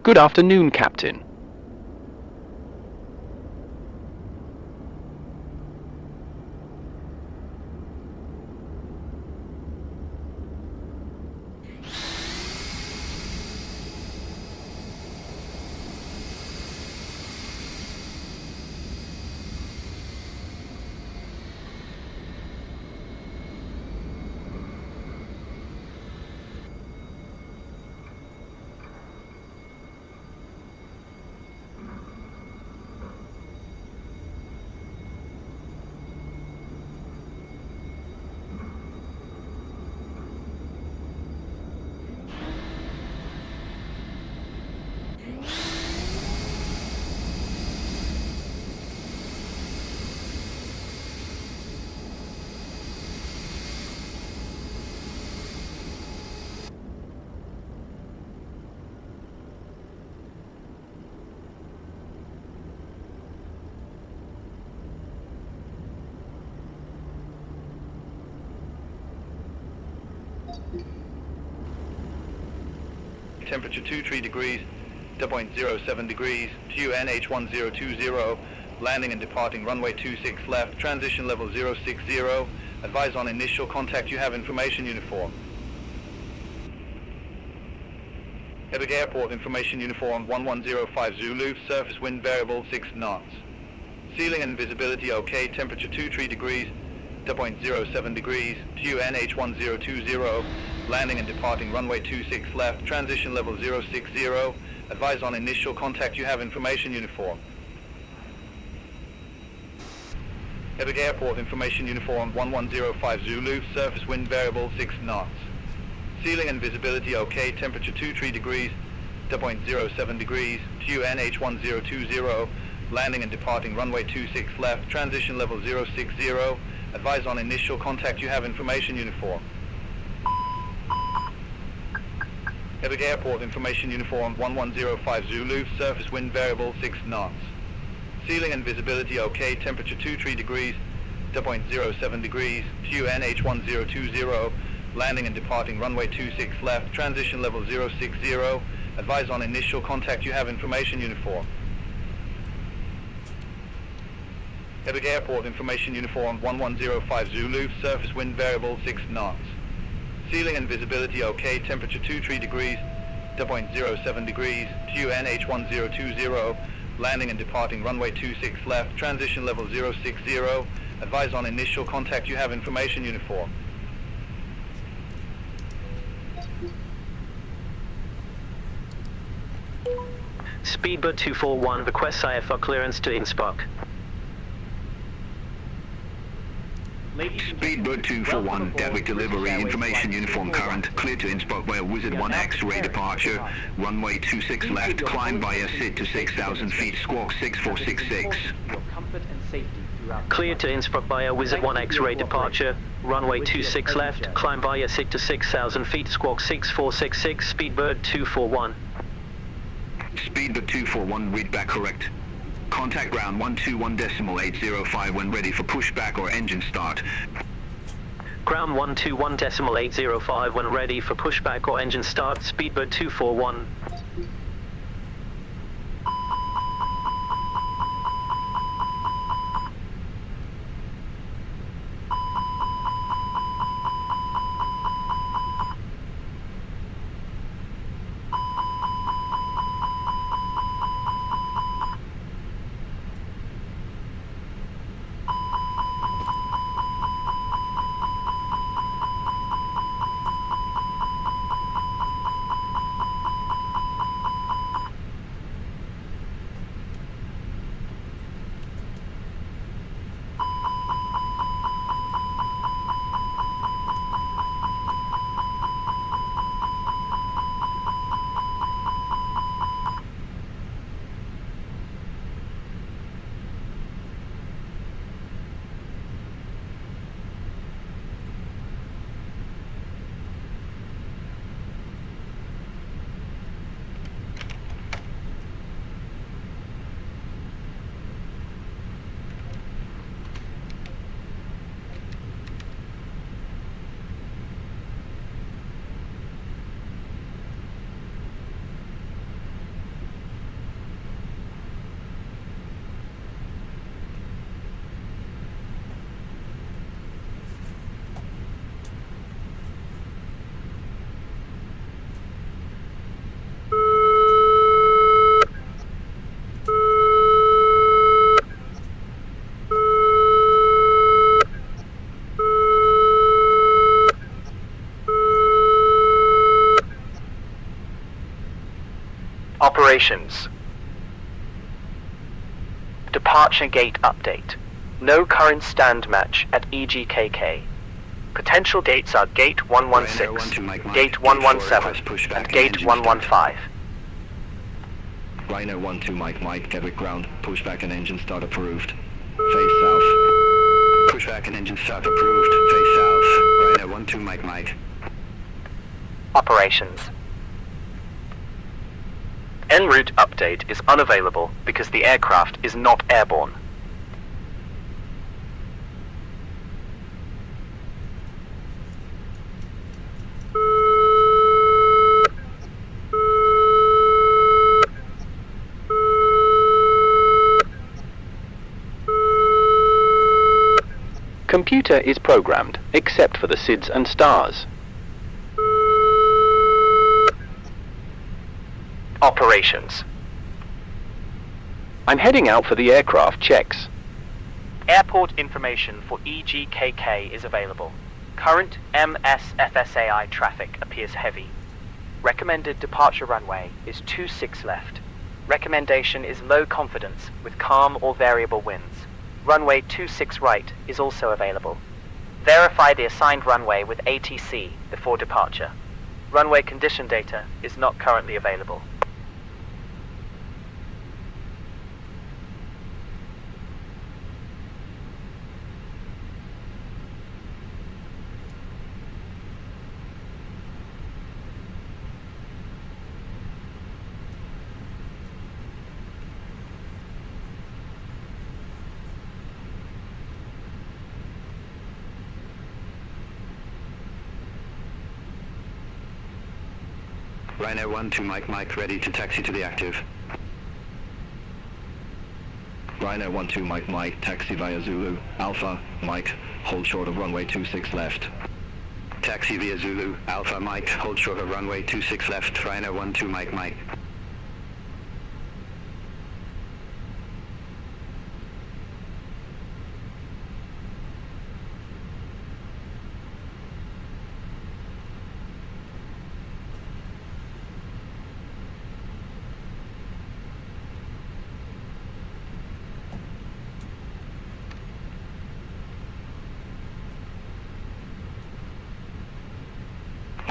Good afternoon, Captain. Temperature 23 degrees, 0.07 degrees, QNH1020, landing and departing runway 26 left, transition level 060, advise on initial contact, you have information uniform. Gatwick Airport, information uniform 1105 Zulu, surface wind variable 6 knots. Ceiling and visibility okay, temperature 23 degrees, 0.07 degrees, QNH1020, landing and departing runway 26 left, transition level 060, advise on initial contact, you have information uniform. Gatwick Airport, information uniform 1105 Zulu, surface wind variable 6 knots. Ceiling and visibility okay, temperature 23 degrees, 0.07 degrees, QNH1020, landing and departing runway 26 left, transition level 060, advise on initial contact, you have information uniform. Gatwick Airport, information uniform 1105 Zulu, surface wind variable 6 knots. Ceiling and visibility okay, temperature 23 degrees, 0.07 degrees, QNH1020, landing and departing runway 26 left, transition level 060, advise on initial contact, you have information uniform. Gatwick Airport, information uniform 1105 Zulu, surface wind variable 6 knots. Ceiling and visibility okay, temperature 23 degrees, 0.07 degrees, QNH1020, landing and departing runway 26 left, transition level 060, advise on initial contact, you have information uniform. Speedbird 241 requests IFR clearance to Innsbruck. Speedbird 241, Gatwick delivery, information uniform current, clear to Innsbruck via Wizard 1X, ray departure, runway 26 left, climb via SID to 6,000 feet, squawk 6466. Clear to Innsbruck via Wizard 1X, ray departure, runway 26 left, climb via SID to 6,000 feet, squawk 6466, Speedbird 241. Speedbird 241, read back correct. Contact ground 121.805 when ready for pushback or engine start. Ground 121.805 when ready for pushback or engine start, Speedbird 241. Operations. Departure gate update. No current stand match at EGKK. Potential gates are Gate 116, Gate 117, and Gate 115. Rhino 12 Mike, Gatwick ground, pushback and engine start approved. Face south. Pushback and engine start approved. Face south. Rhino 12 Mike. Operations. En route update is unavailable because the aircraft is not airborne. Computer is programmed, except for the SIDS and stars. Operations. I'm heading out for the aircraft checks. Airport information for EGKK is available. Current MSFS traffic appears heavy. Recommended departure runway is 26 left. Recommendation is low confidence with calm or variable winds. Runway 26 right is also available. Verify the assigned runway with ATC before departure. Runway condition data is not currently available. Rhino 12 Mike, ready to taxi to the active. Rhino 12 Mike, taxi via Zulu, Alpha, Mike, hold short of runway 26 left. Taxi via Zulu, Alpha, Mike, hold short of runway 26 left, Rhino 12 Mike.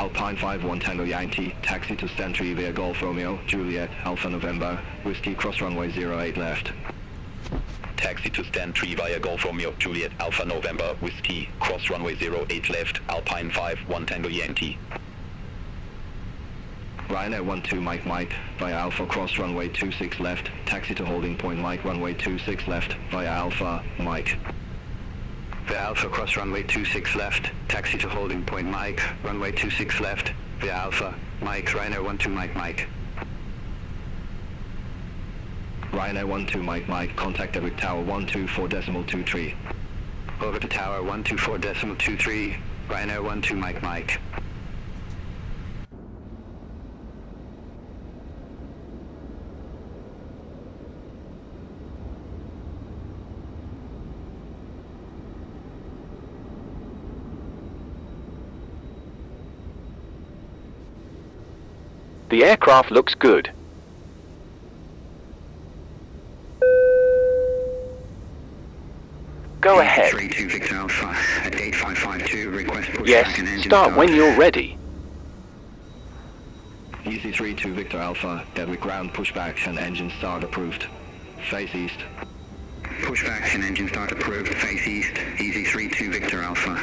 Alpine 51 Tango Yankee, taxi to stand 3 via Golf Romeo, Juliet, Alpha November, Whiskey cross runway 08 left. Taxi to stand 3 via Golf Romeo, Juliet, Alpha November, Whiskey cross runway 08 left, Alpine 51 Tango Yankee. Rhino 12 Mike, via Alpha cross runway 26 left, taxi to holding point Mike runway 26 left, via Alpha, Mike. Via Alpha cross runway 26 left, taxi to holding point Mike, runway 26 left, via Alpha, Mike, Rhino 12 Mike. Rhino 12 Mike, contact Gatwick Tower 124.23. Over to Tower 124.23, Rhino 12 Mike. The aircraft looks good. Go ahead. 32 Victor Alpha at gate 552, request pushback Yes, and engine start when you're ready. Easy 32 Victor Alpha, Gatwick ground pushback and engine start approved. Face east. Pushback and engine start approved, face east, easy 32 Victor Alpha.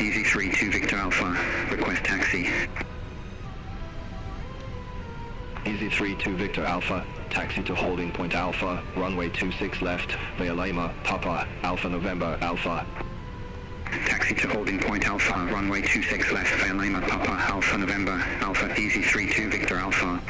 Easy 32 Victor Alpha, request taxi. Easy 32 Victor Alpha, taxi to holding point Alpha, runway 26 left, via Lima, Papa, Alpha November, Alpha. Taxi to holding point Alpha, runway 26 left, via Lima, Papa, Alpha November, Alpha, Easy 32 Victor Alpha.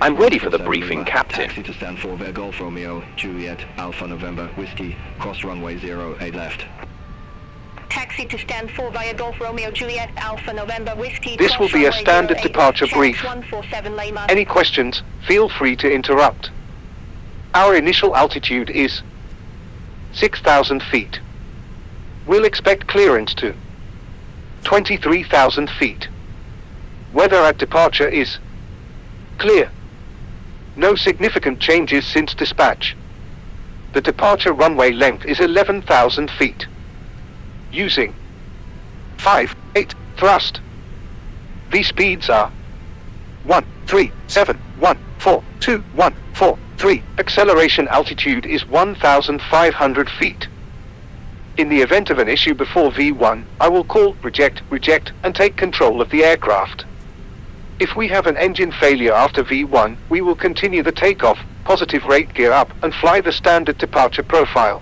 I'm ready for the briefing, Captain. Taxi to stand for via Golf Romeo, Juliet, Alpha November, Whiskey, cross runway 08 left. Taxi to stand for via Golf Romeo, Juliet, Alpha November, Whiskey. This will be a standard departure brief. Any questions, feel free to interrupt. Our initial altitude is 6,000 feet. We'll expect clearance to 23,000 feet. Weather at departure is clear. No significant changes since dispatch. The departure runway length is 11,000 feet. Using 5-8 thrust. These speeds are 137142143. Acceleration altitude is 1,500 feet. In the event of an issue before V1, I will call reject, and take control of the aircraft. If we have an engine failure after V1, we will continue the takeoff, positive rate gear up, and fly the standard departure profile.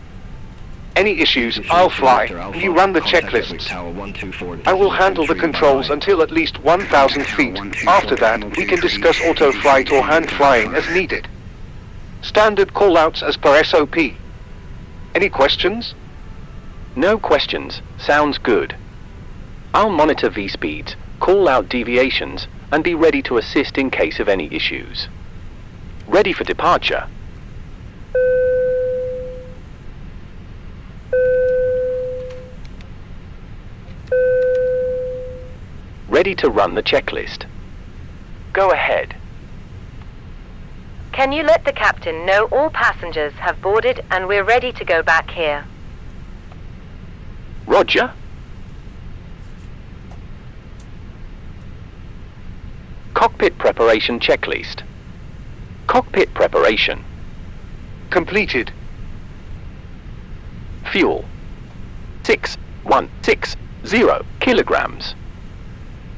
Any issues, I'll fly, and you run the checklists. I will handle the controls until at least 1,000 feet. After that, we can discuss auto flight or hand flying as needed. Standard callouts as per SOP. Any questions? No questions. Sounds good. I'll monitor V-speeds, call out deviations, and be ready to assist in case of any issues. Ready for departure. Ready to run the checklist. Go ahead. Can you let the captain know all passengers have boarded and we're ready to go back here? Roger. Cockpit preparation checklist. Cockpit preparation. Completed. Fuel. 6160 kilograms.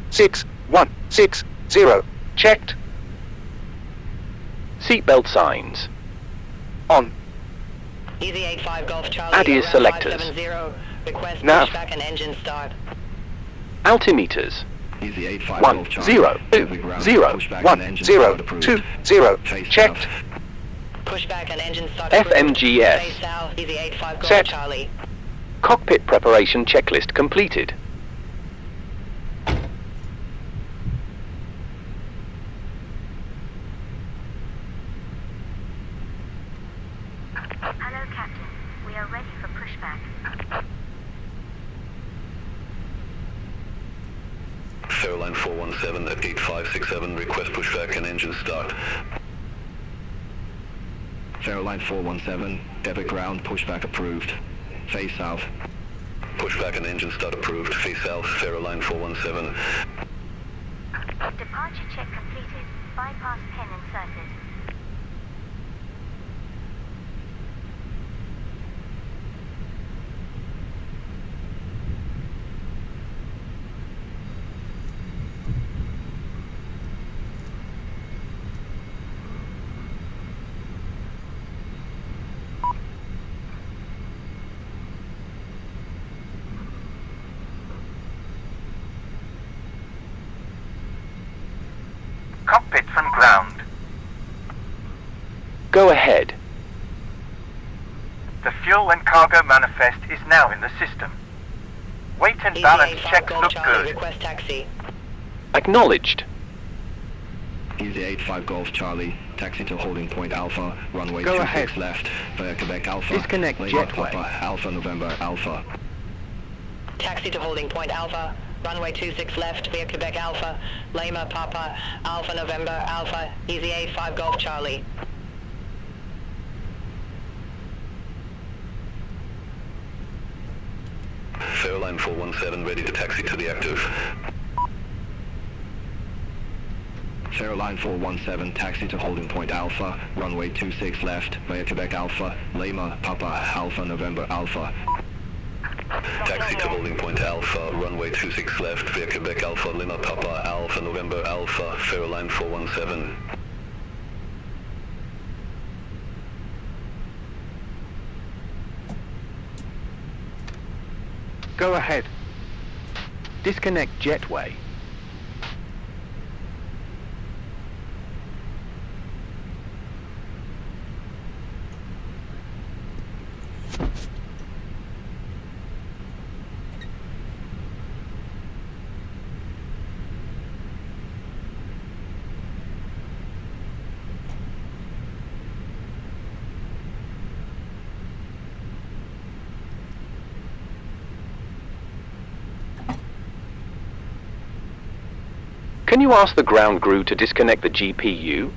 6160. Checked. Seatbelt signs. On. Easy 85 Golf Charlie. Addons selectors. 570. Request Nav. pushback and engine start. Altimeters. Easy 85 1 Golf Charlie. 0 Heavy ground, 0 pushback 1 and engine 0 start approved. 2 0. Face Checked. south. Pushback and engine start. FMGS. Face south. Easy 85 Golf Set. Charlie. Cockpit preparation checklist completed. Hello, Captain. We are ready for pushback. Fairline 417 at gate 567, request pushback and engine start. Fairline 417, debit ground, pushback approved. Face south. Pushback and engine start approved. Face south, Fairline 417. Departure check completed. Bypass pin inserted. Cockpit from ground. Go ahead. The fuel and cargo manifest is now in the system. Weight and balance checks look good. Request taxi. Acknowledged. Easy 85 Golf Charlie, taxi to holding point Alpha, runway Go 26 ahead. left, via Quebec Alpha. Disconnect Lima jetway. Papa, Alpha November Alpha. Taxi to holding point Alpha, runway 26 left via Quebec Alpha, Lima Papa, Alpha November Alpha, Easy 85 Golf Charlie. Fairline 417 ready to taxi to the active. Fairline 417, taxi to holding point Alpha, runway 26 left, via Quebec Alpha, Lima Papa, Alpha November Alpha. Taxi to holding point Alpha, runway 26 left, via Quebec Alpha, Lima Papa, Alpha November Alpha, Fairline 417. Go ahead. Disconnect jetway. Can you ask the ground crew to disconnect the GPU?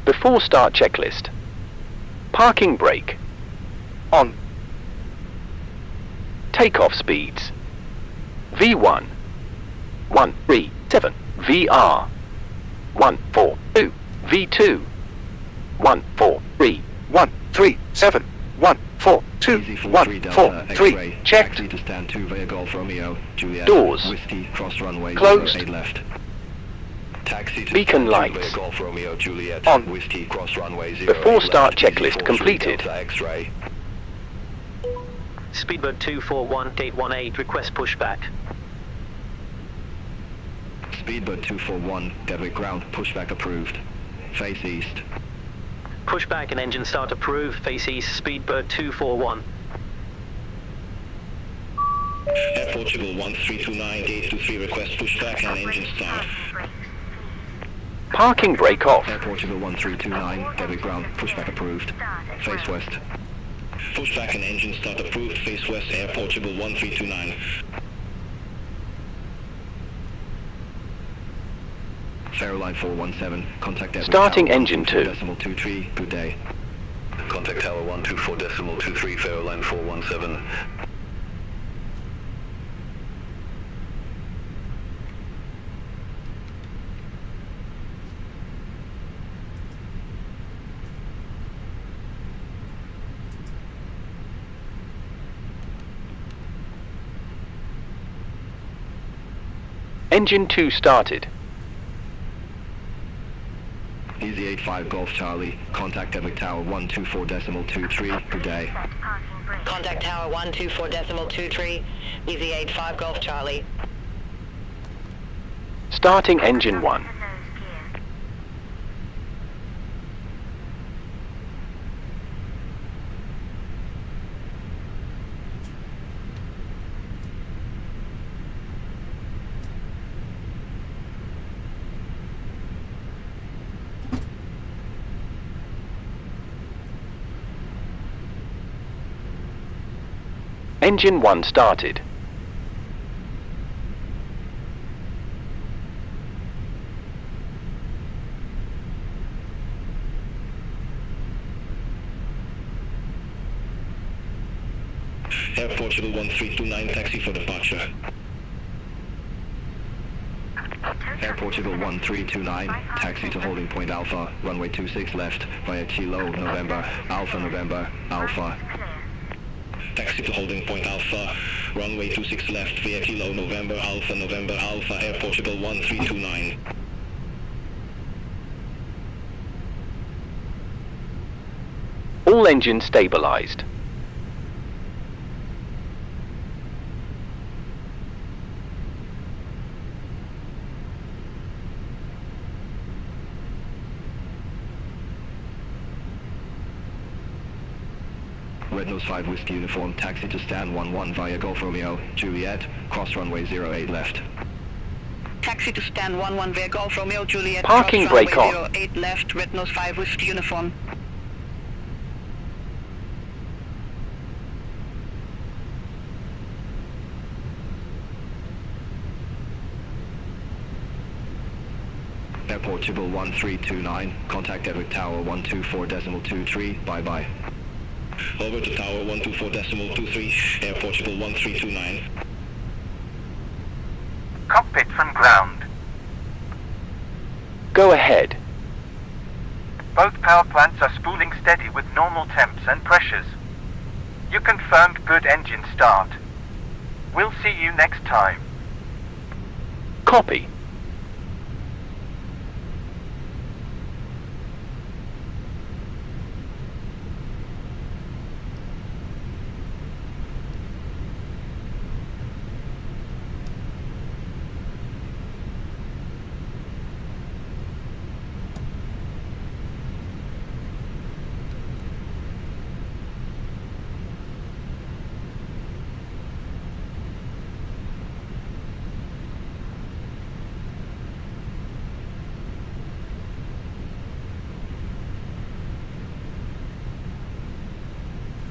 Before start checklist. Parking brake. On. Takeoff speeds. V1. 137. VR. 142. V2. 143. 137. 142. Easy 43 Delta 143. X-ray, Checked. taxi to stand 2 via Golf Romeo, Juliet, Doors. Whiskey, cross runway Closed. 08 left. Taxi to Beacon stand 2 lights. via Golf Romeo, Juliet, On. Whiskey, cross runway 08 Before start left, checklist Easy 43 completed. Delta X-ray. Speedbird 241, gate 18, request pushback. Speedbird 241, Gatwick ground, pushback approved. Face east. Pushback and engine start approved, face east, Speedbird 241. Air Portugal 1329, gate 23, request pushback and engine start. Parking brake off. Air Portugal 1329, Gatwick ground, pushback approved. Face west. Pushback and engine start approved, face west, Air Portugal 1329. Fairline 417, contact Gatwick Starting Tower engine 2. 124.23, good day. Contact Tower 124.23, Fairline 417. Engine 2 started. Easy 85 Golf Charlie, contact Gatwick Tower 124.23, good day. Contact Tower 124.23, Easy 85 Golf Charlie. Starting engine 1. Engine 1 started. Air Portugal 1329, taxi for departure. Air Portugal 1329, taxi to holding point Alpha, runway 26 left, via Kilo, November, Alpha November, Alpha. taxi to holding point Alpha, runway 26 left via Kilo November Alpha, Air Portugal 1329. All engines stabilized. Red Nose 5 Whiskey Uniform, taxi to stand 11 via Golf Romeo, Juliet, cross runway 08 left. Taxi to stand 11 via Golf Romeo, Juliet. Parking cross brake runway on. 08 left, Red Nose 5 Whiskey Uniform. Air Portugal 1329, contact Gatwick Tower 124.23, bye-bye. Over to Tower 124.23, Air Portugal 1329. Cockpit from ground. Go ahead. Both power plants are spooling steady with normal temps and pressures. You confirmed good engine start. We'll see you next time. Copy.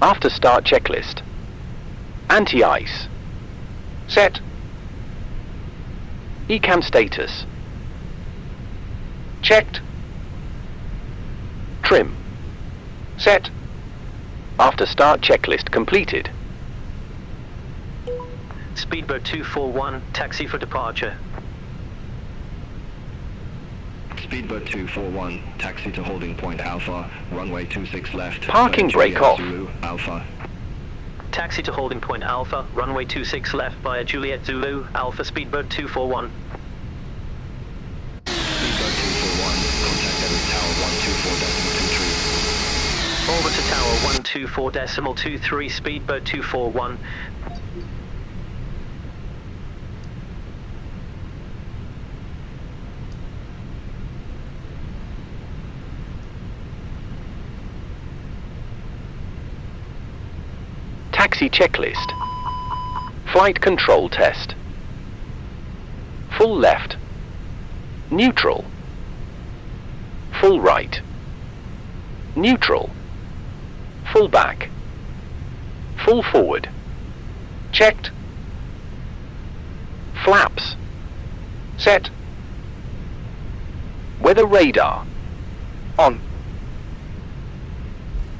After start checklist. Anti-ice. Set. ECAM status. Checked. Trim. Set. After start checklist completed. Speedbird 241, taxi for departure. Speedbird 241, taxi to holding point Alpha, runway 26 left. Parking via brake Juliet off. Zulu, Alpha. Taxi to holding point Alpha, runway 26 left via Juliet Zulu, Alpha Speedbird 241. Speedbird 241, contact Gatwick Tower 124.23. Over to Tower 124.23, Speedbird 241. Taxi checklist. Flight control test. Full left. Neutral. Full right. Neutral. Full back. Full forward. Checked. Flaps. Set. Weather radar. On.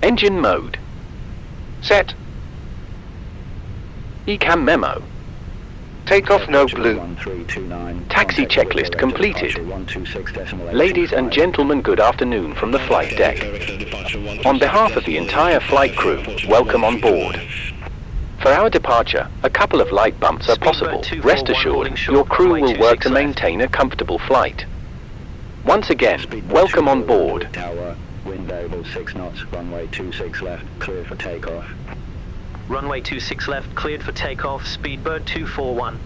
Engine mode. Set. ECAM memo. Takeoff no blue. Taxi checklist completed. Ladies and gentlemen, good afternoon from the flight deck. On behalf of the entire flight crew, welcome on board. For our departure, a couple of light bumps are possible. Rest assured, your crew will work to maintain a comfortable flight. Once again, welcome on board. Tower, wind variable 6 knots, runway 26 left, clear for takeoff. Runway 26 left, cleared for takeoff, Speedbird 241.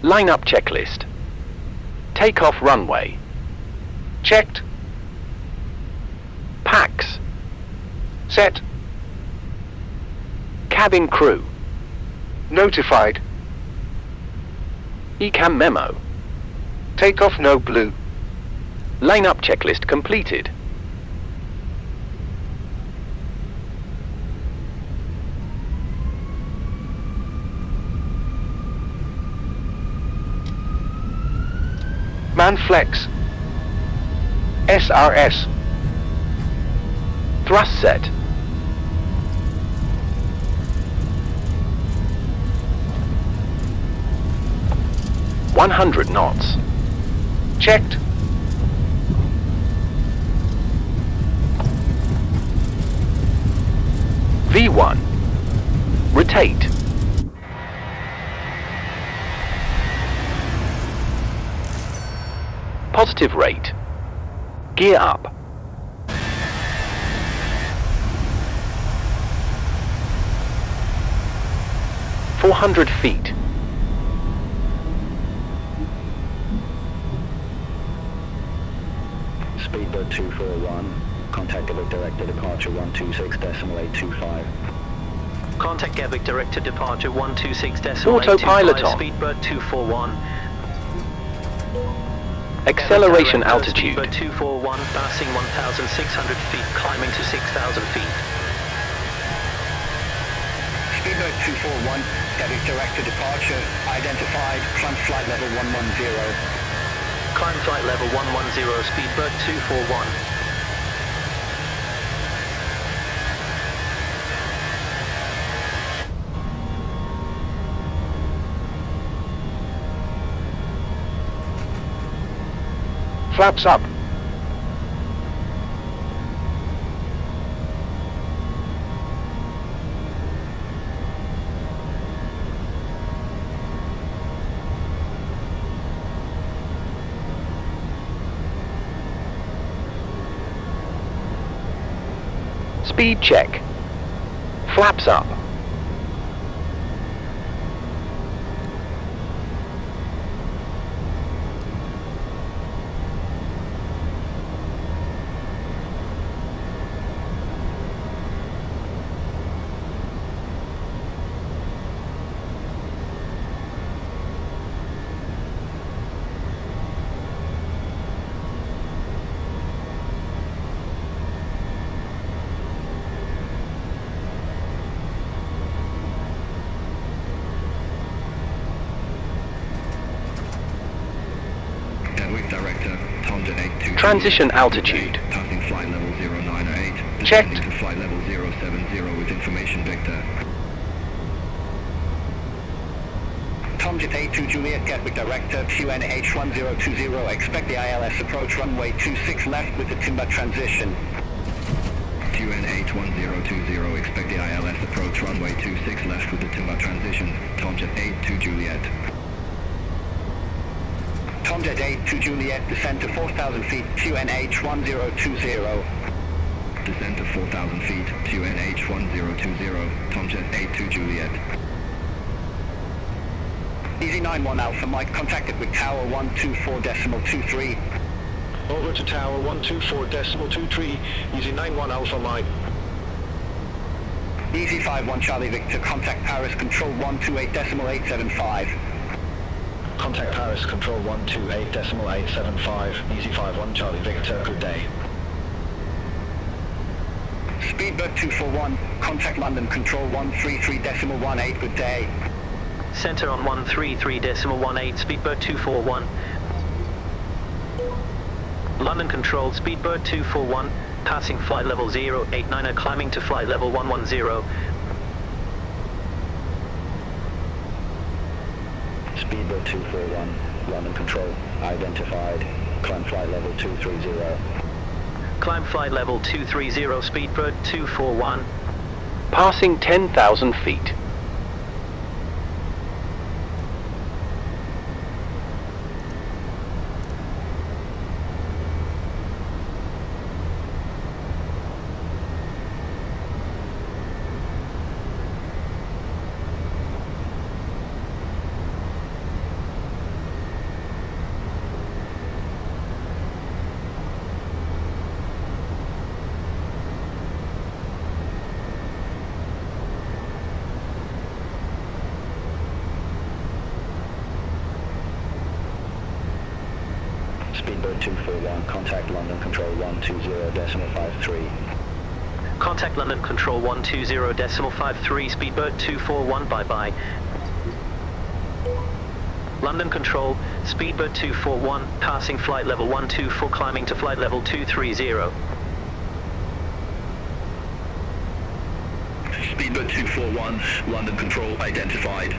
Line-up checklist. Takeoff runway. Checked. Packs. Set. Cabin crew. Notified. ECAM memo. Takeoff no blue. Line-up checklist completed. Man flex. SRS. Thrust set. $100 knots. Checked. V1. Rotate. Positive rate. Gear up. $400 feet. Speedbird 241, contact Gatwick Director Departure 126.825. Contact Gatwick Director Departure 126.825. Autopilot on. Speedbird 241. Acceleration Director, altitude. Speedbird 241, passing 1,600 feet, climbing to 6,000 feet. Speedbird 241, Gatwick Director Departure, identified, climb flight level 110. Climb flight level 110, Speedbird 241. Flaps up. Speed check. Flaps up. Transition altitude. Passing flight level 098. Checked. Descending to flight level 070 with information vector. Tomjet 82 Juliet, Gatwick Director, QNH 1020. Expect the ILS approach runway 26 left with the timber transition. QNH 1020. Expect the ILS approach runway 26 left with the timber transition. Tomjet 82 Juliet. Tomjet 82 Juliet, descend to 4,000 feet, QNH 1020. Descend to 4,000 feet, QNH 1020, Tomjet 82 Juliet. Easy 91 Alpha Mike, contacted with Tower 124.23. Over to Tower 124.23, Easy 91 Alpha Mike. Easy 51 Charlie Victor, contact Paris Control 128.875. Contact Paris Control 128.875, Easy 51 Charlie Victor, good day. Speedbird 241, contact London Control 133.18, good day. Center on 133.18, Speedbird 241. London Control, Speedbird 241, passing flight level 089, climbing to flight level 110. Speedbird 241, London Control, identified, climb flight level 230. Climb flight level 230, Speedbird 241. Passing 10,000 feet. Speedbird 241, contact London Control 120.53. Contact London Control 120.53, Speedbird 241, bye-bye. London Control, Speedbird 241, passing flight level 124, climbing to flight level 230. Speedbird 241, London Control identified.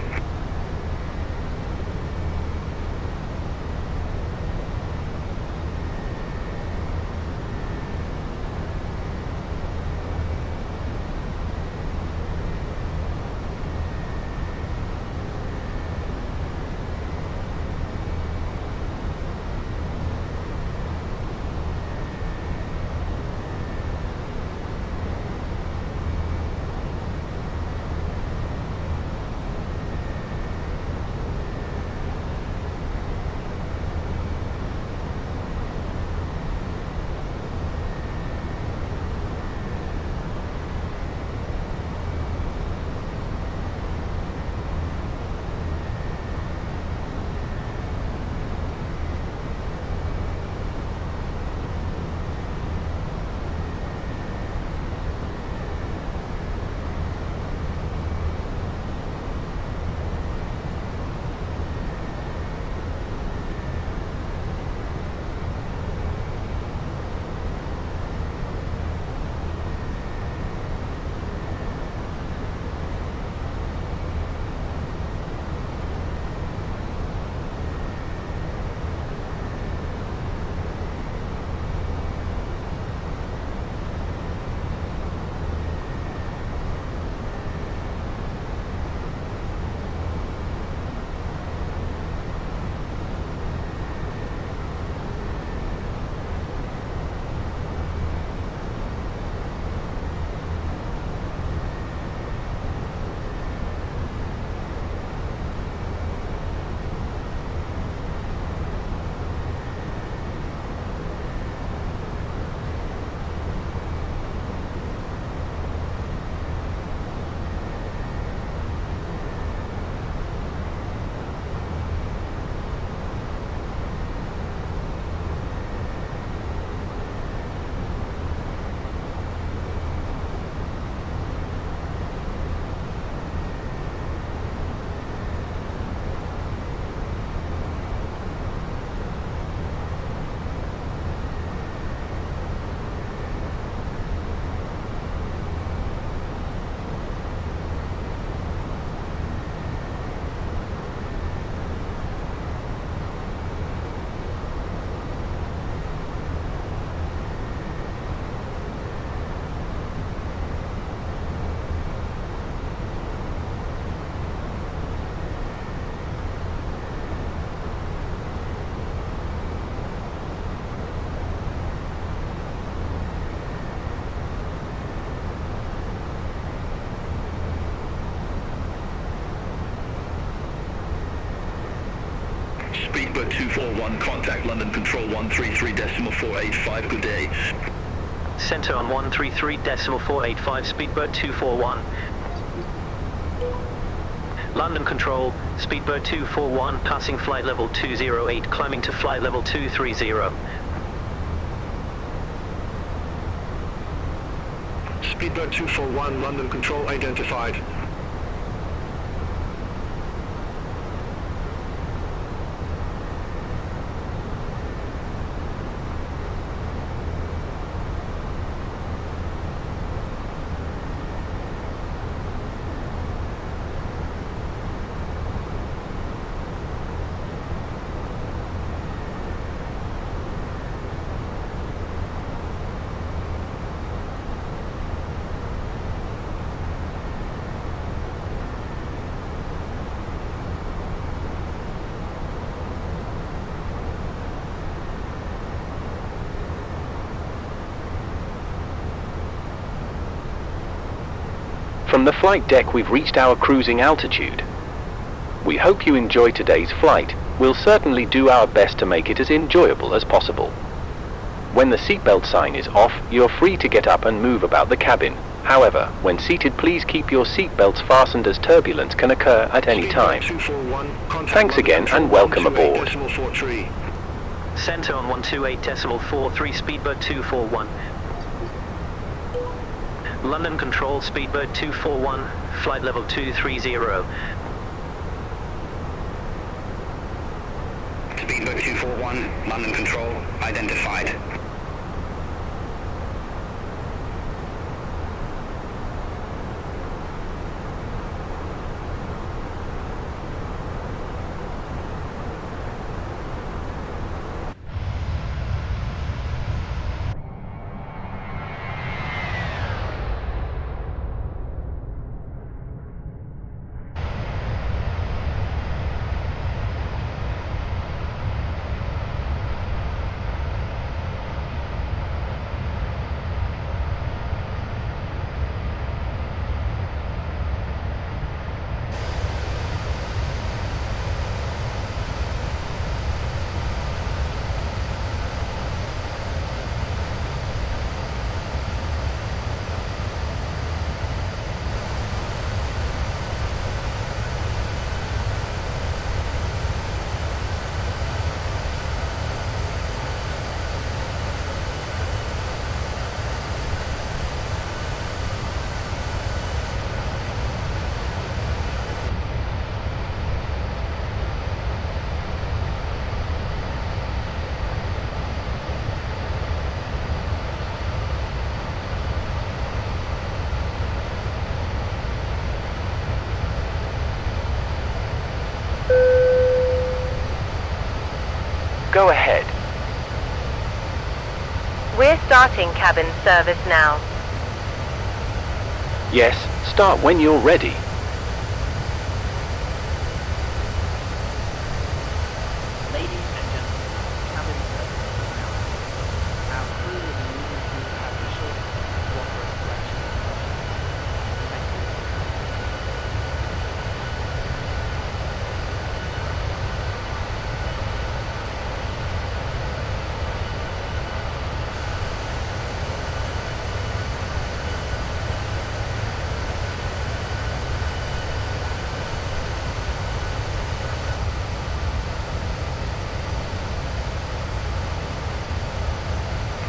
Speedbird 241, contact London Control 133.485, good day. Center on 133.485, Speedbird 241. London Control, Speedbird 241, passing flight level 208, climbing to flight level 230. Speedbird 241, London Control identified. From the flight deck we've reached our cruising altitude. We hope you enjoy today's flight. We'll certainly do our best to make it as enjoyable as possible. When the seatbelt sign is off, you're free to get up and move about the cabin. However, when seated, please keep your seatbelts fastened as turbulence can occur at any time. Thanks again and welcome aboard. Center on 128.43, Speedbird 241. London Control, Speedbird 241, flight level 230. 1, London Control, identified. Go ahead. We're starting cabin service now. Yes, start when you're ready. Ladies and gentlemen, cabin service now. Our crew will be moving through the cabin shortly to offer a correction of questions. Thank you.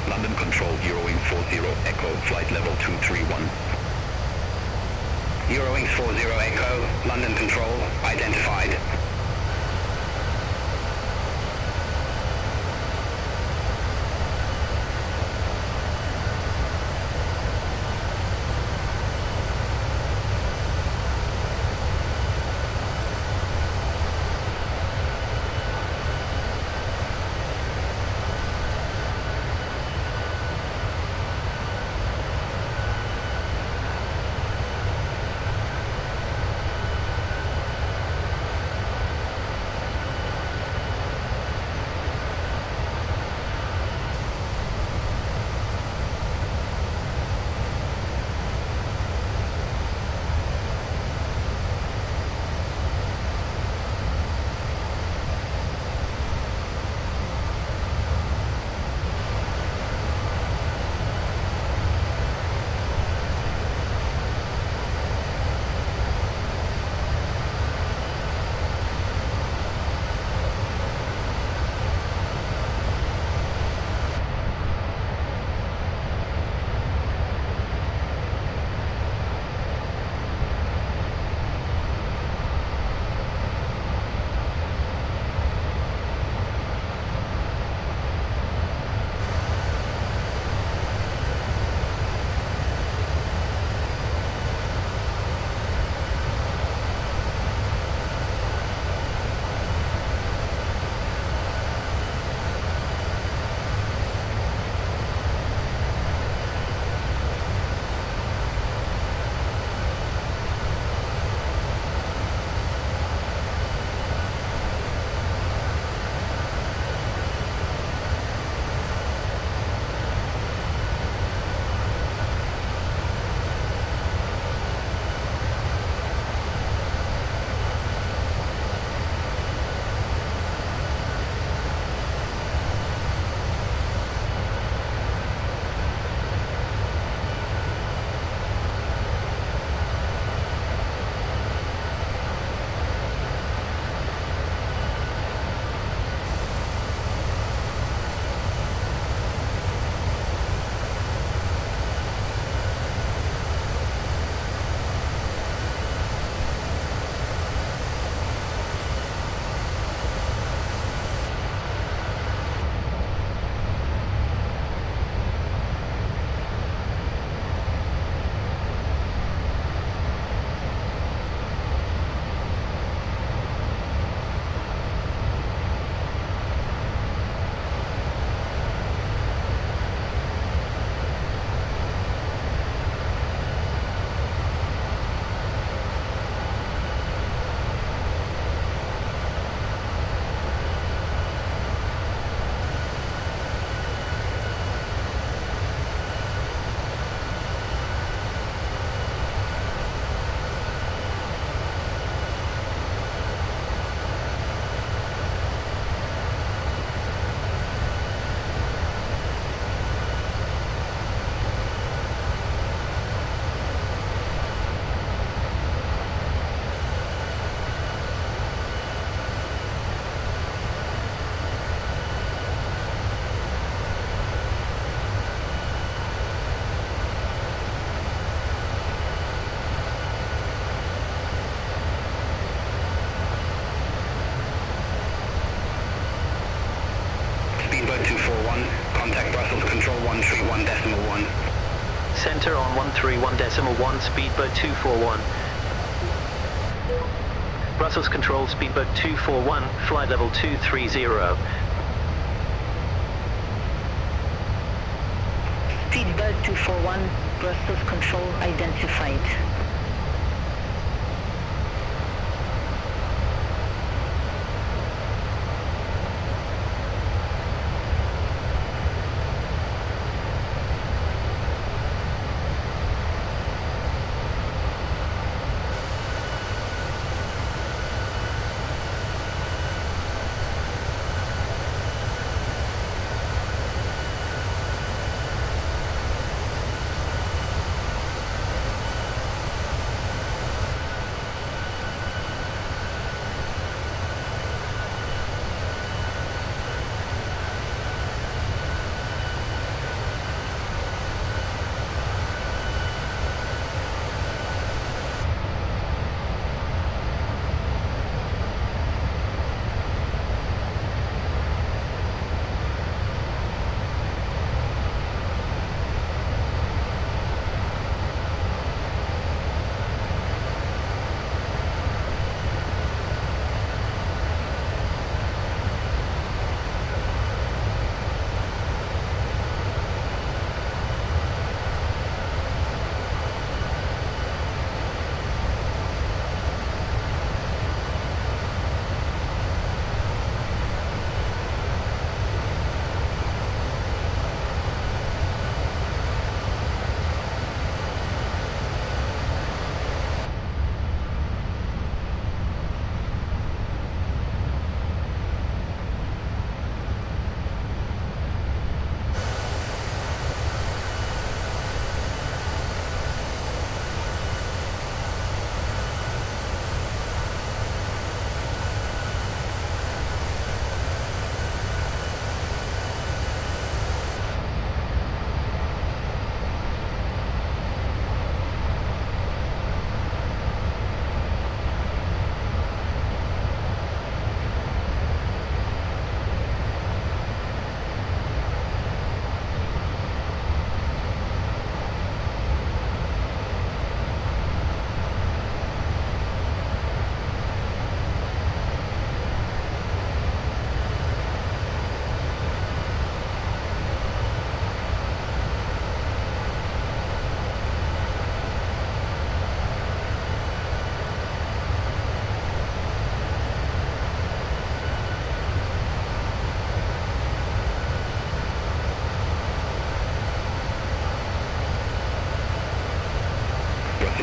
London Control, Eurowing 40 Echo, flight level 231. Eurowing 40 Echo, London Control, identified. 1, contact Brussels Control 131.1. Center on 131.1, speedbird 241. Brussels Control, speedbird 241, flight level 230. Speedbird 241, Brussels Control identified.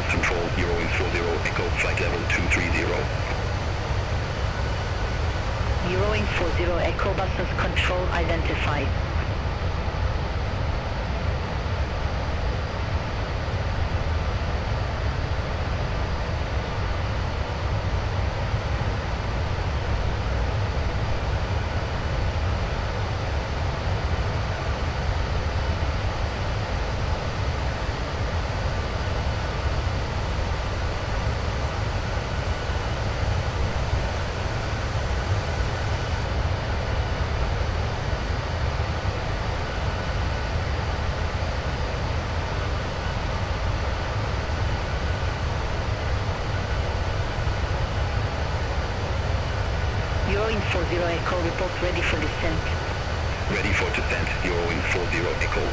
Control, Euro 40, Echo, flight level 230. Euro 40, Echo Brussels Control identified. Euro 40 Echo, report ready for descent. Ready for descent, Euro 40 Echo.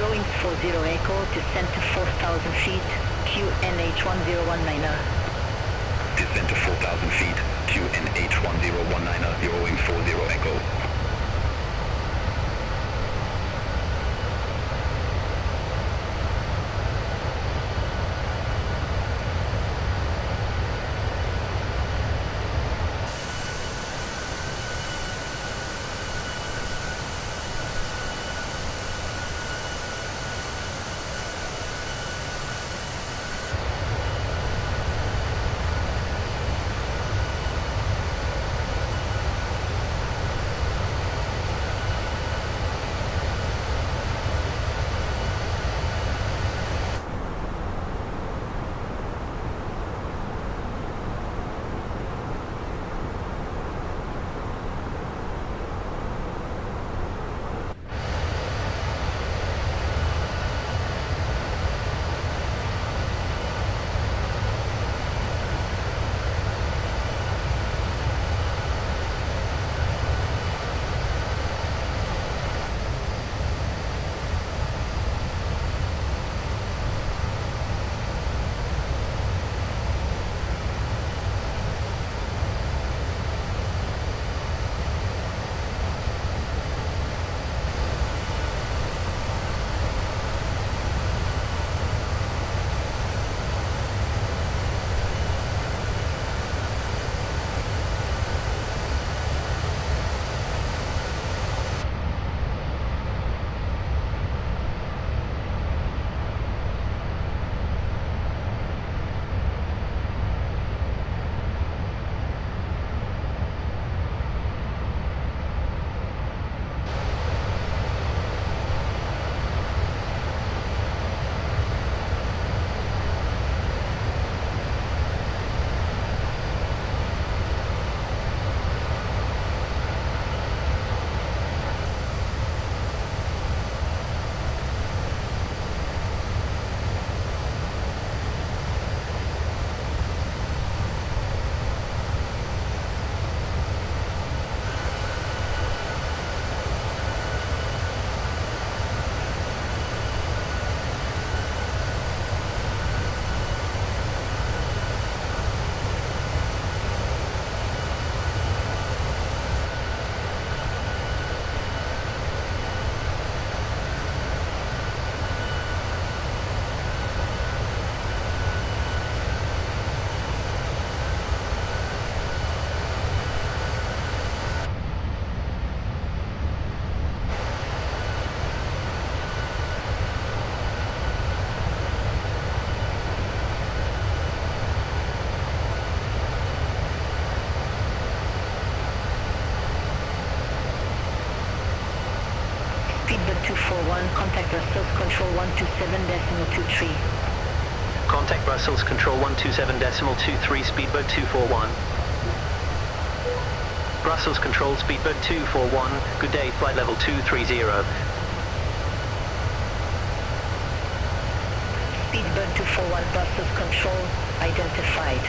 Euro 40 Echo, descent to 4,000 feet, QNH1019er. Descent to 4,000 feet, QNH1019er, Euro 40 Echo. 241, contact Brussels Control 127.23. Contact Brussels Control 127.23, Speedbird 241. Brussels Control, Speedbird 241, good day, flight level 230. Speedbird 241, Brussels Control, identified.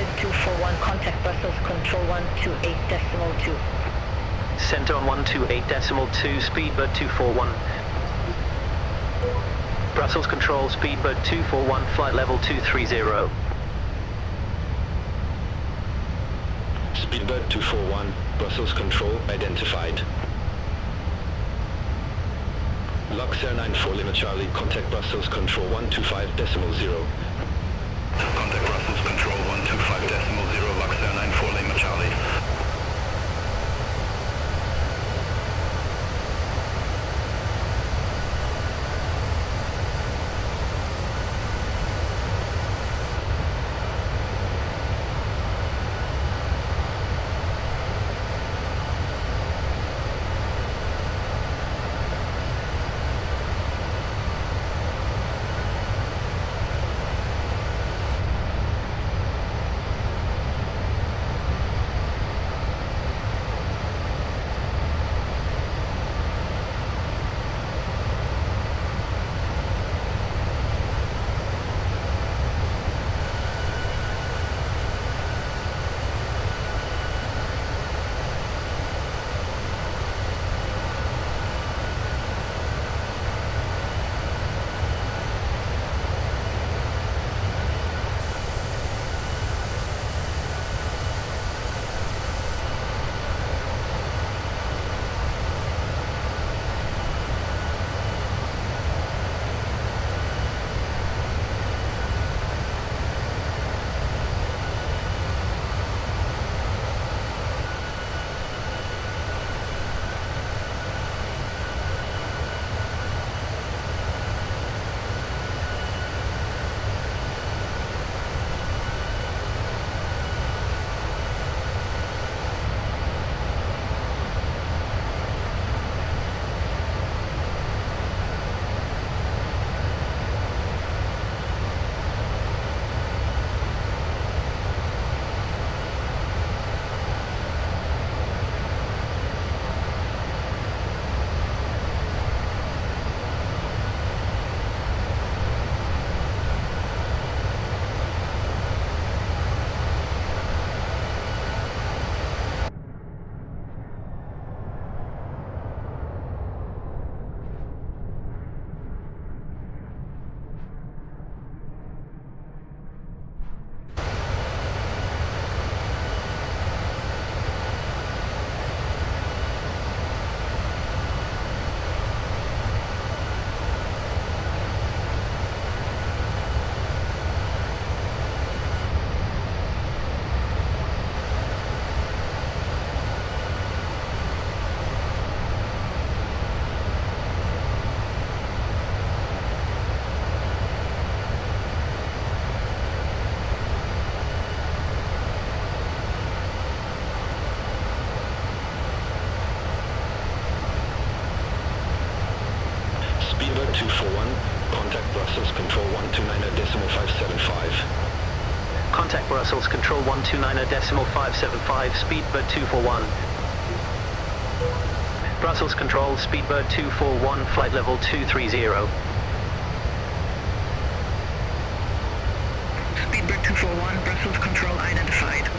BATC contact Brussels control 128.2. Center on 128.2, Speedbird 241. Brussels control, Speedbird 241, flight level 230. Speedbird 241, Brussels control identified. Luxair 94 Lima Charlie, contact Brussels control 125.0. Contact Brussels control 125.0, Luxair 94 Lima Charlie. Speedbird 241, contact Brussels control 129.575. Contact Brussels control 129.575, Speedbird 241. Brussels control, Speedbird 241, flight level 230. Speedbird 241, Brussels control identified.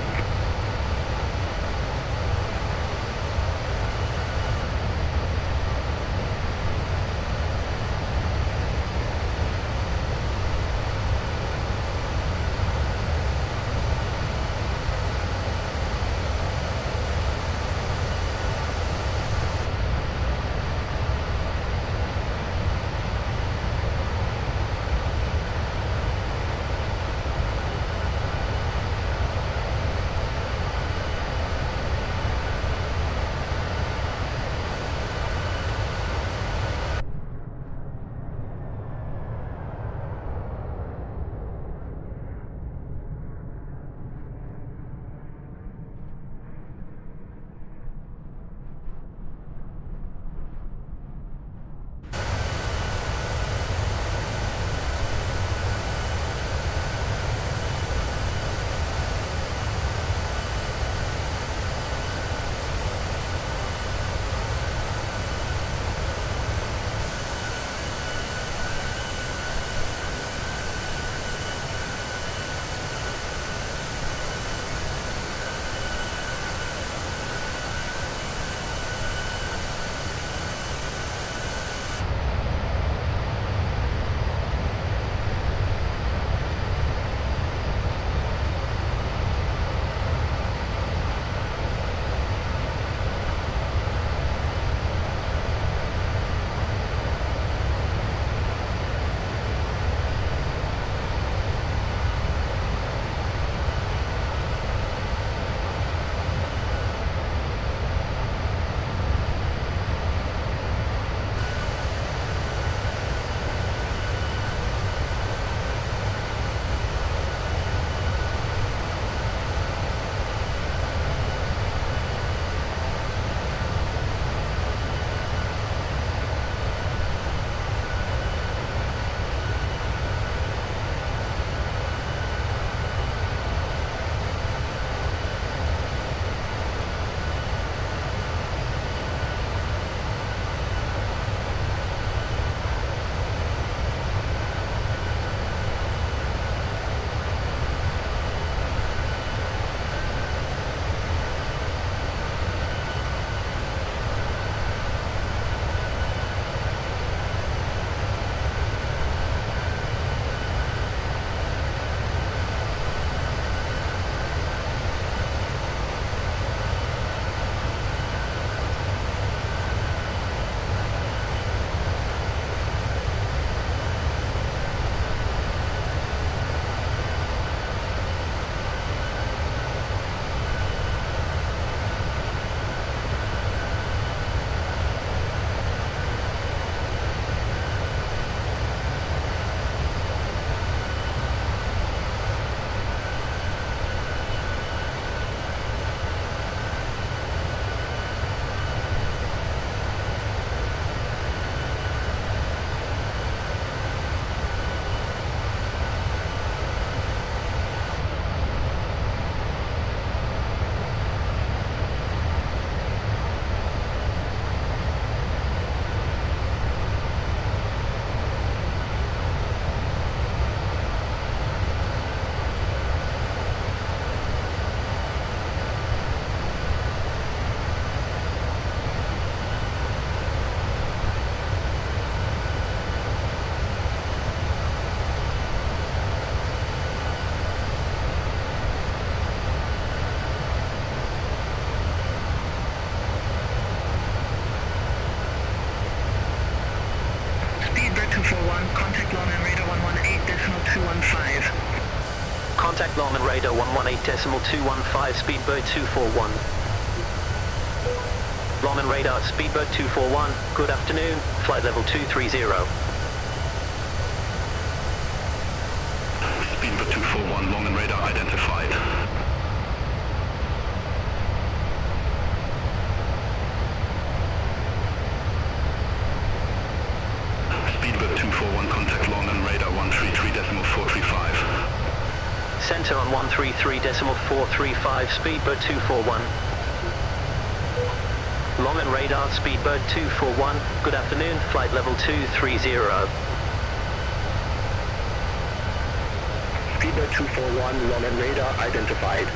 Contact Longman Radar 118.215, Speedbird 241. Longman Radar, Speedbird 241, good afternoon, flight level 230. Speedbird 241, Longman Radar identified. Speedbird 241, contact Longman Radar 133.435. Center on 133.435, Speedbird 241. Longman Radar, Speedbird 241, good afternoon, flight level 230. Speedbird 241, Longman Radar identified.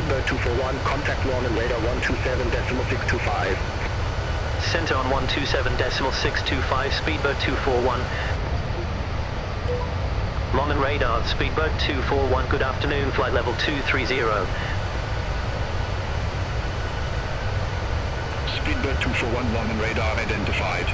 Speedbird 241, contact Lorne and radar 127.625. Center on 127.625, Speedbird 241. London radar, Speedbird 241, good afternoon, flight level 230. Speedbird 241, London radar identified.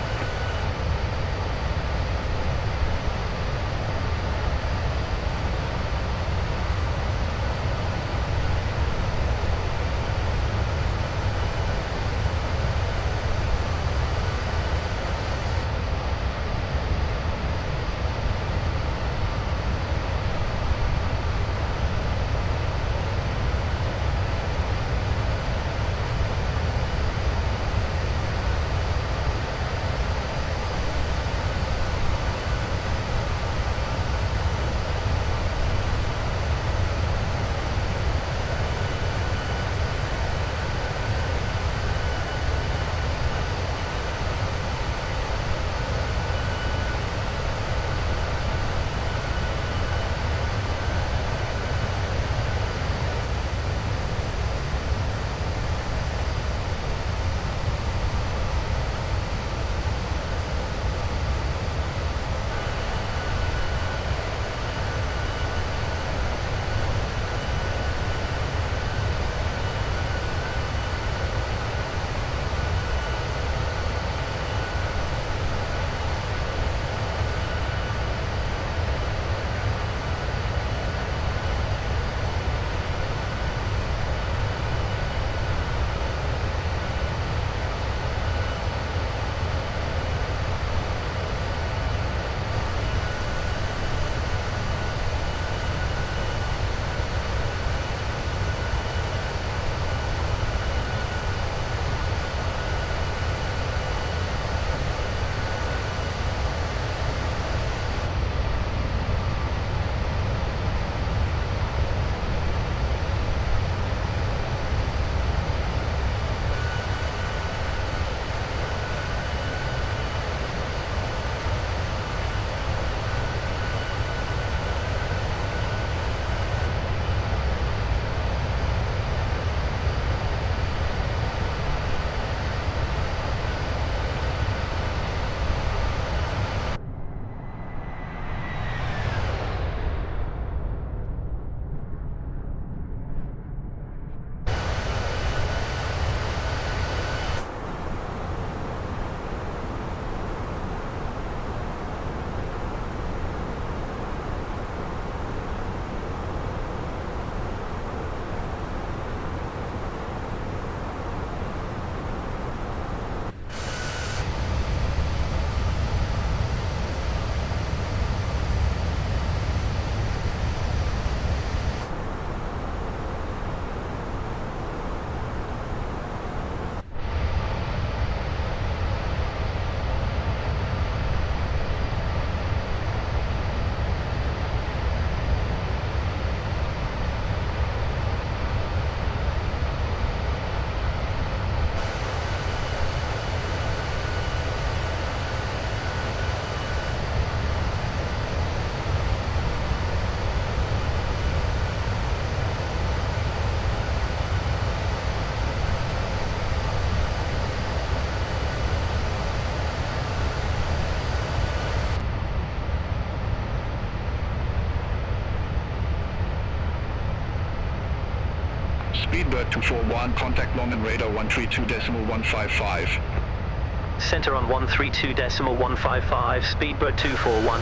Speedbird 241, contact London radar 132.155. Center on 132.155, Speedbird 241.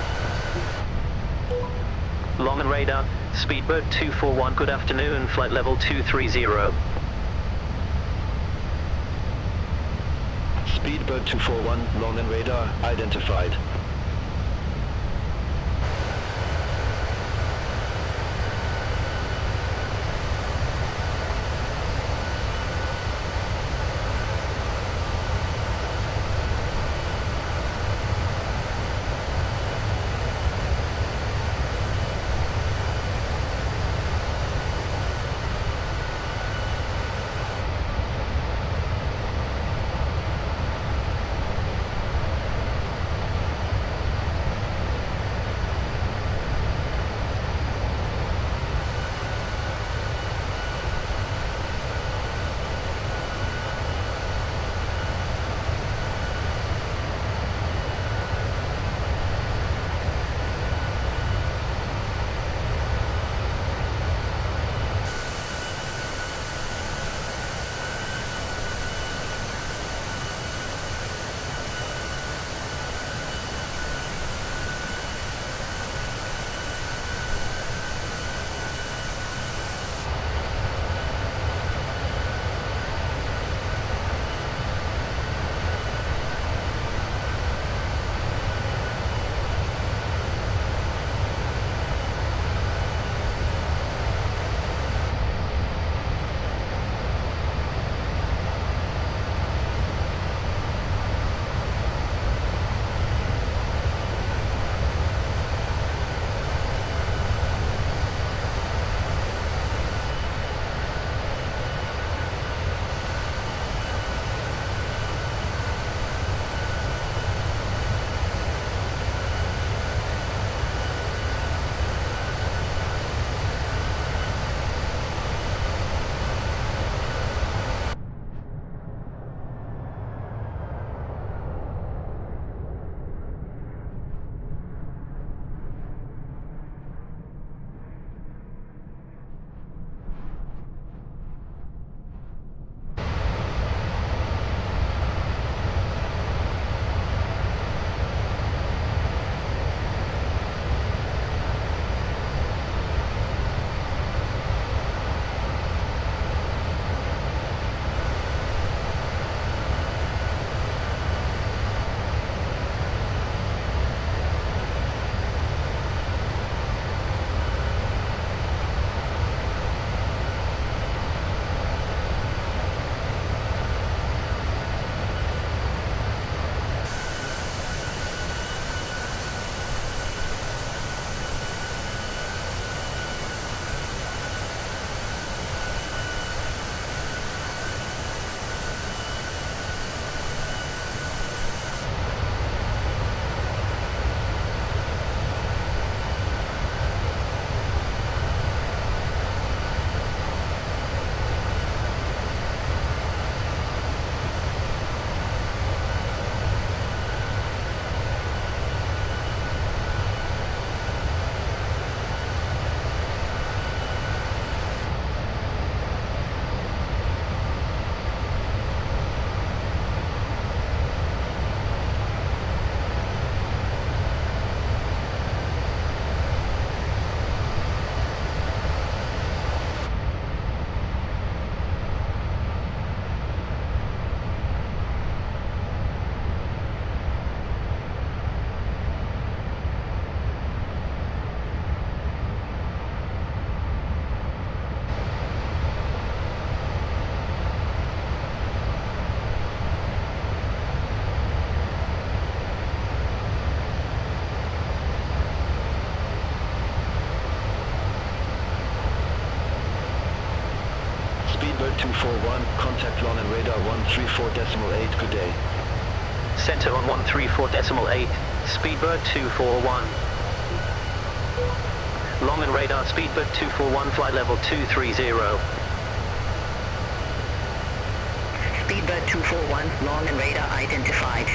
London radar, Speedbird 241, good afternoon, flight level 230. Speedbird 241, London radar identified. 241, contact long and radar 134.8, good day. Center on 134.8, Speedbird 241. Long and radar, Speedbird 241, flight level 230. Speedbird 241, long and radar identified.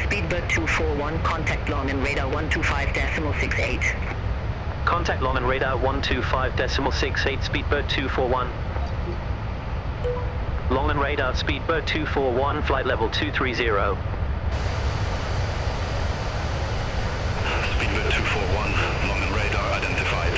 Speedbird 241, contact long and radar 125.68. Contact long and radar 125.68, Speedbird 241. Long and radar, Speedbird 241, flight level 230. Speedbird 241, long and radar identified.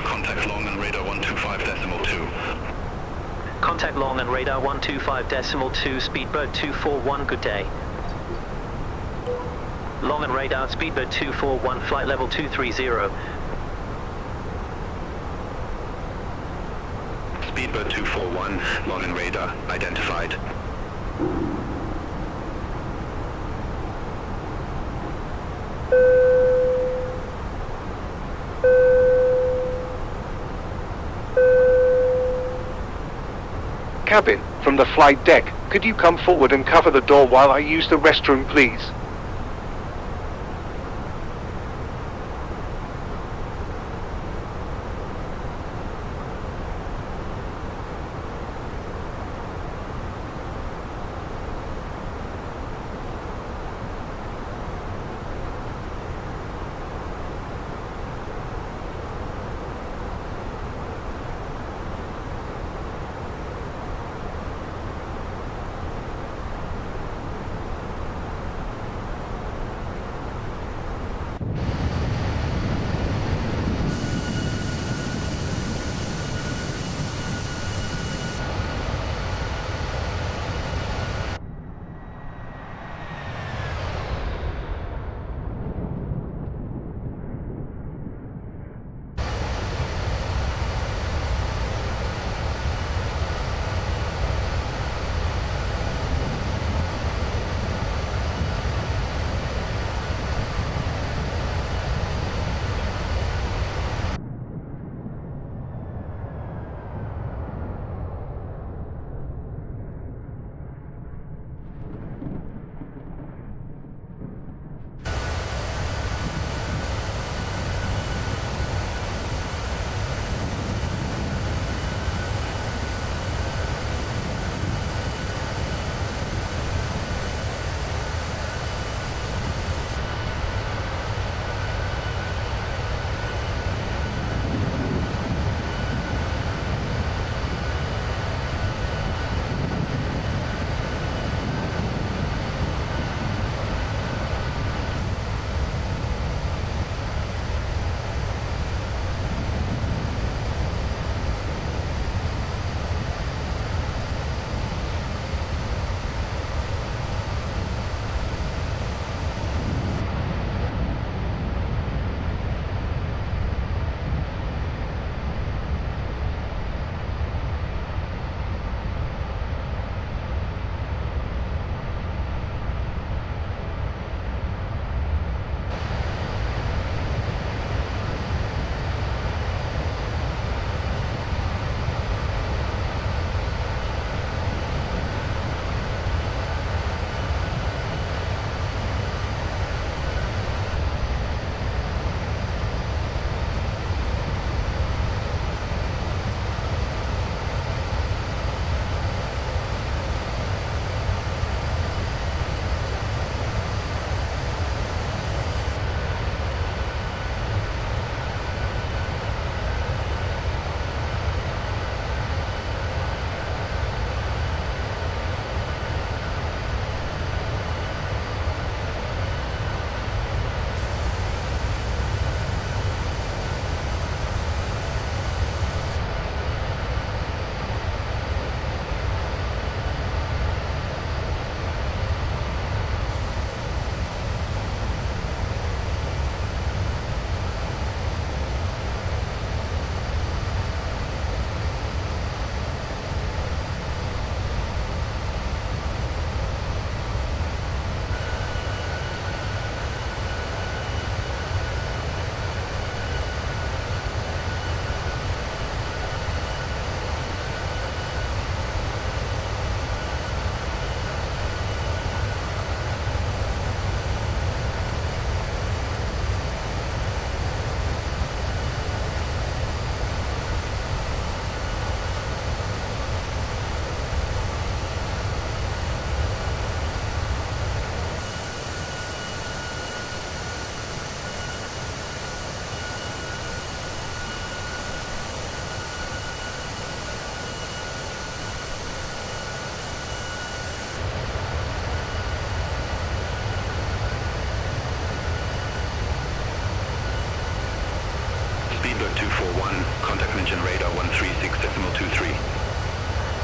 Contact long and radar 125.2. Contact long and radar 125.2, Speedbird 241, good day. Long and radar, Speedbird 241, flight level 230. Speedbird 241, long and radar identified. Cabin, from the flight deck, could you come forward and cover the door while I use the restroom, please?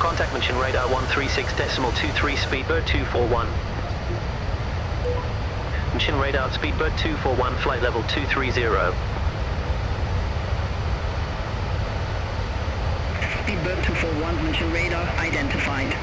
Contact mention radar 136.23 Speedbird 241. Mention radar Speedbird 241 flight level 230. Speedbird 241, mention radar identified.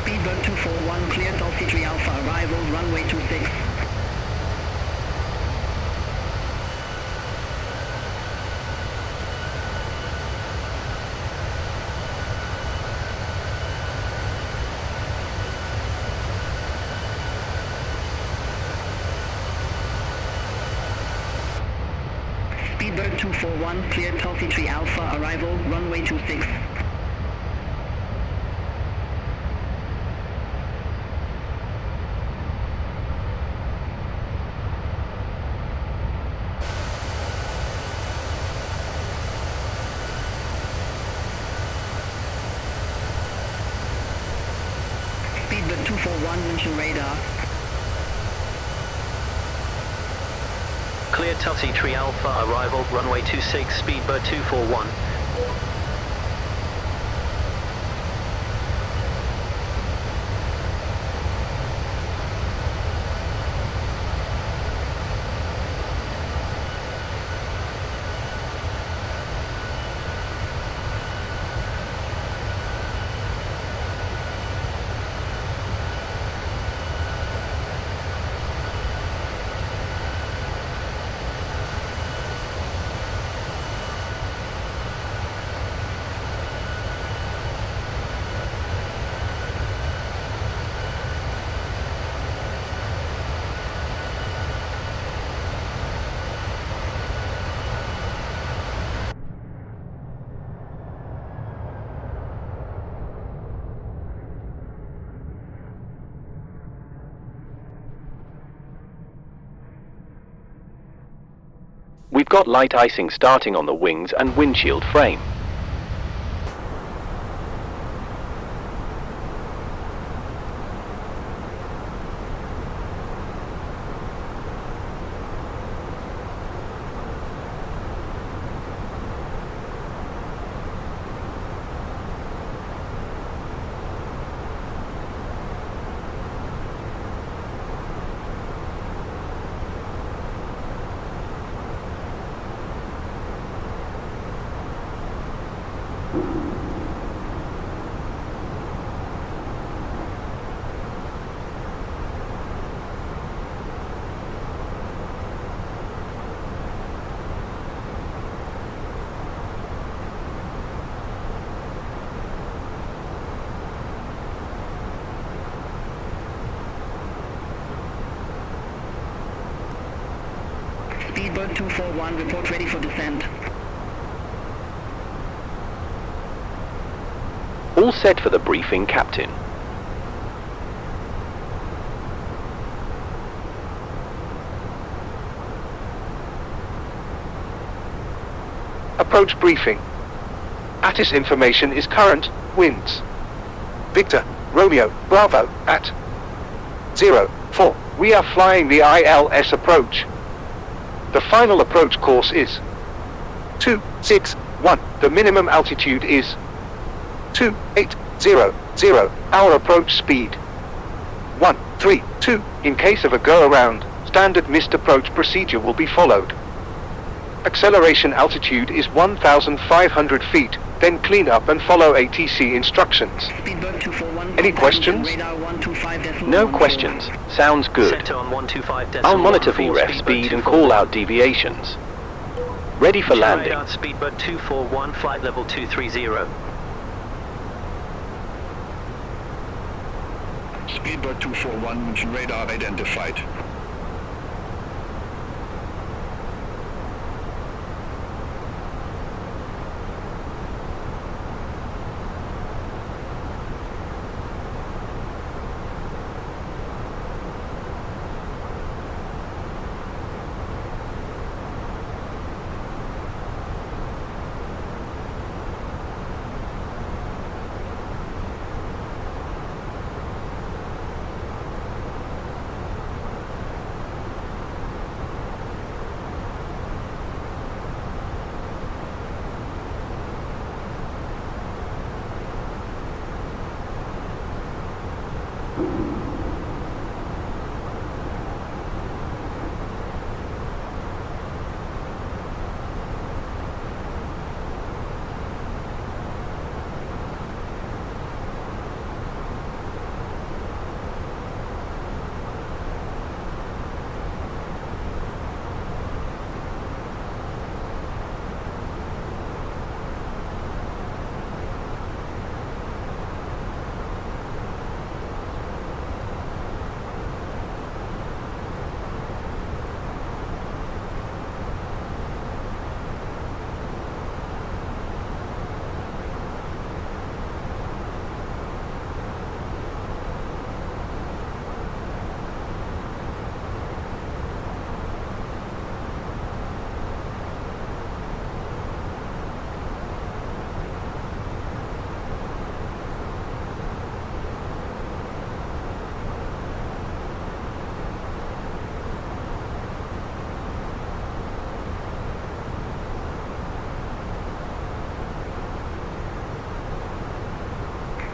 Speedbird 241, cleared TriTri Alpha, arrival, runway 26. Speedbird 241, cleared TriTri Alpha, arrival, runway 26. Speedbird 241, mention radar. Clear TriTri Alpha, arrival, runway 26, Speedbird 241. We've got light icing starting on the wings and windshield frame. Speedbird 241, report ready for descent. All set for the briefing, Captain. Approach briefing. ATIS information is current, winds. Victor, Romeo, Bravo, at 04. We are flying the ILS approach. The final approach course is 261. The minimum altitude is 2800. Our approach speed 132. In case of a go-around, standard missed approach procedure will be followed. Acceleration altitude is 1,500 feet, then clean up and follow ATC instructions. Speedbird 241, Any questions? No questions. Sounds good. Center on 125.1. I'll monitor VREF speed and call out deviations. Ready for landing. Radar Speedbird 241, flight level 230. Speedbird 241, München radar identified.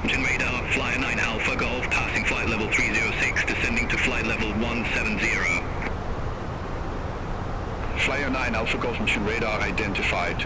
München radar, Flyer 9 Alpha Golf, passing flight level 306, descending to flight level 170. Flyer 9 Alpha Golf, München radar identified.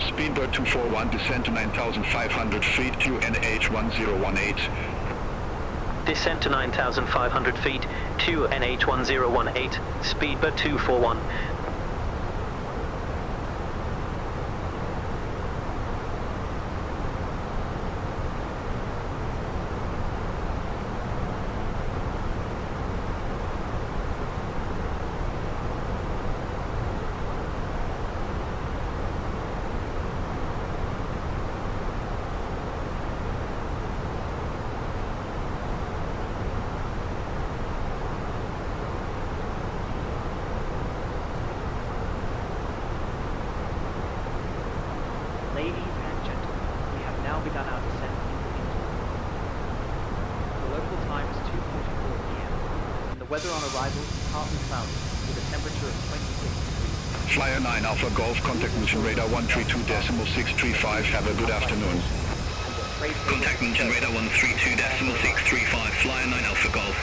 Speedbird 241, descend to 9,500 feet to NH1018. Descent to 9,500 feet to NH1018, Speedbird 241. Ladies and gentlemen, we have now begun our descent into Innsbruck. The local time is 2:44 p.m. and the weather on arrival is partly cloudy with a temperature of 26 degrees. Flyer 9 Alpha Golf, contact München radar 132.635, have a good afternoon. Contact München radar 132.635, Flyer 9 Alpha Golf.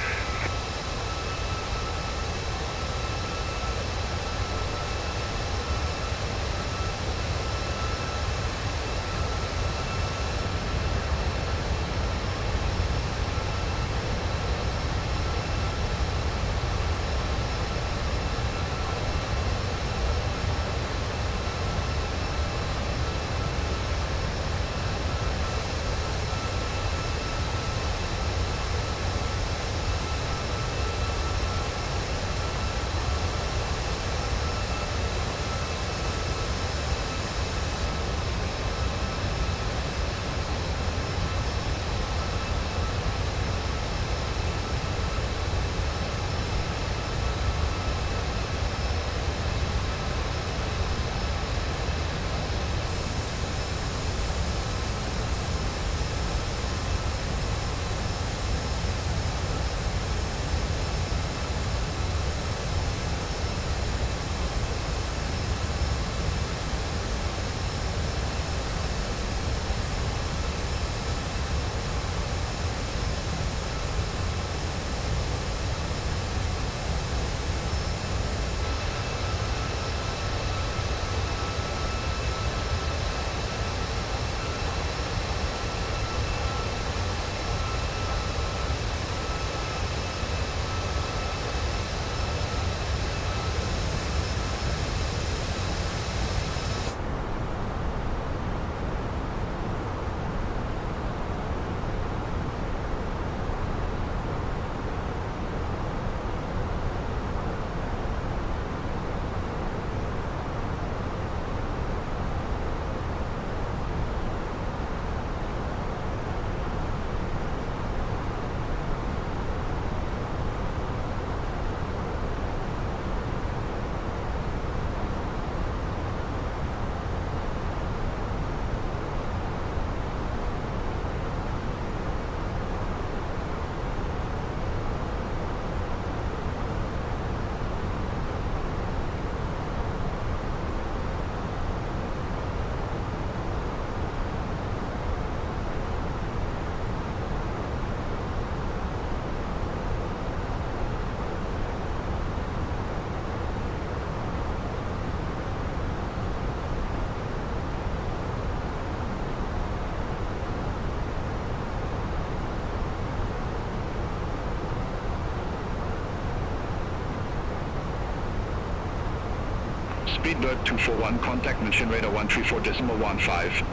Speedbird 241, contact München radar 134.15.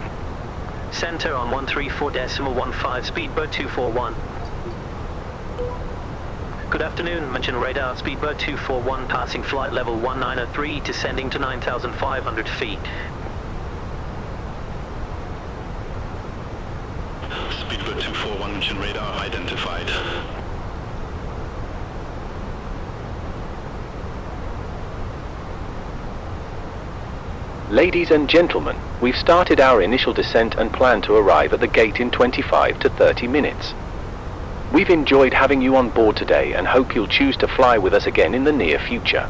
Center on 134.15, Speedbird 241. Good afternoon, München radar, Speedbird 241, passing flight level 1903, descending to 9,500 feet. Speedbird 241, München radar identified. Ladies and gentlemen, we've started our initial descent and plan to arrive at the gate in 25 to 30 minutes. We've enjoyed having you on board today and hope you'll choose to fly with us again in the near future.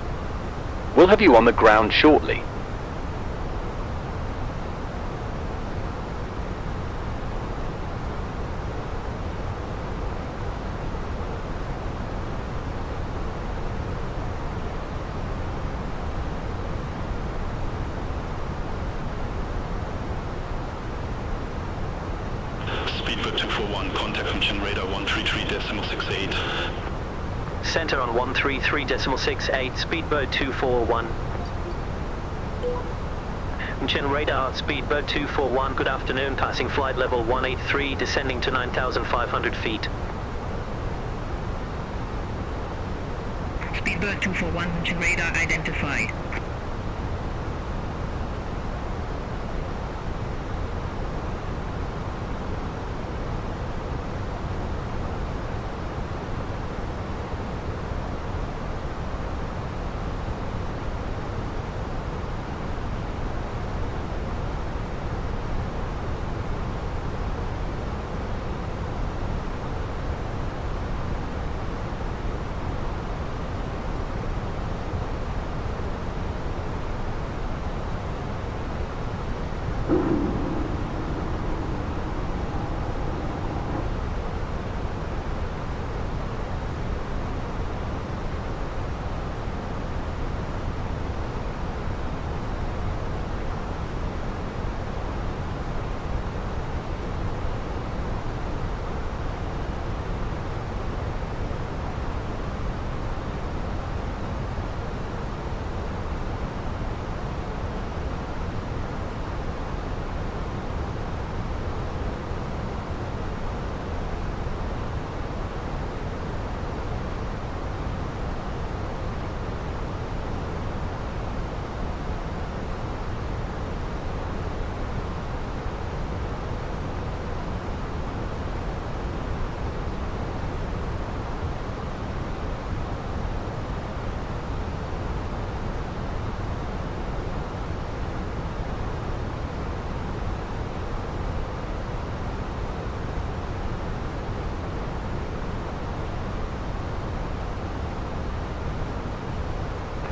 We'll have you on the ground shortly. Speedbird 241, contact München radar 133.68. Center on 133.68, Speedbird 241. München radar, Speedbird 241, good afternoon, passing flight level 183, descending to 9,500 feet. Speedbird 241, München radar identified.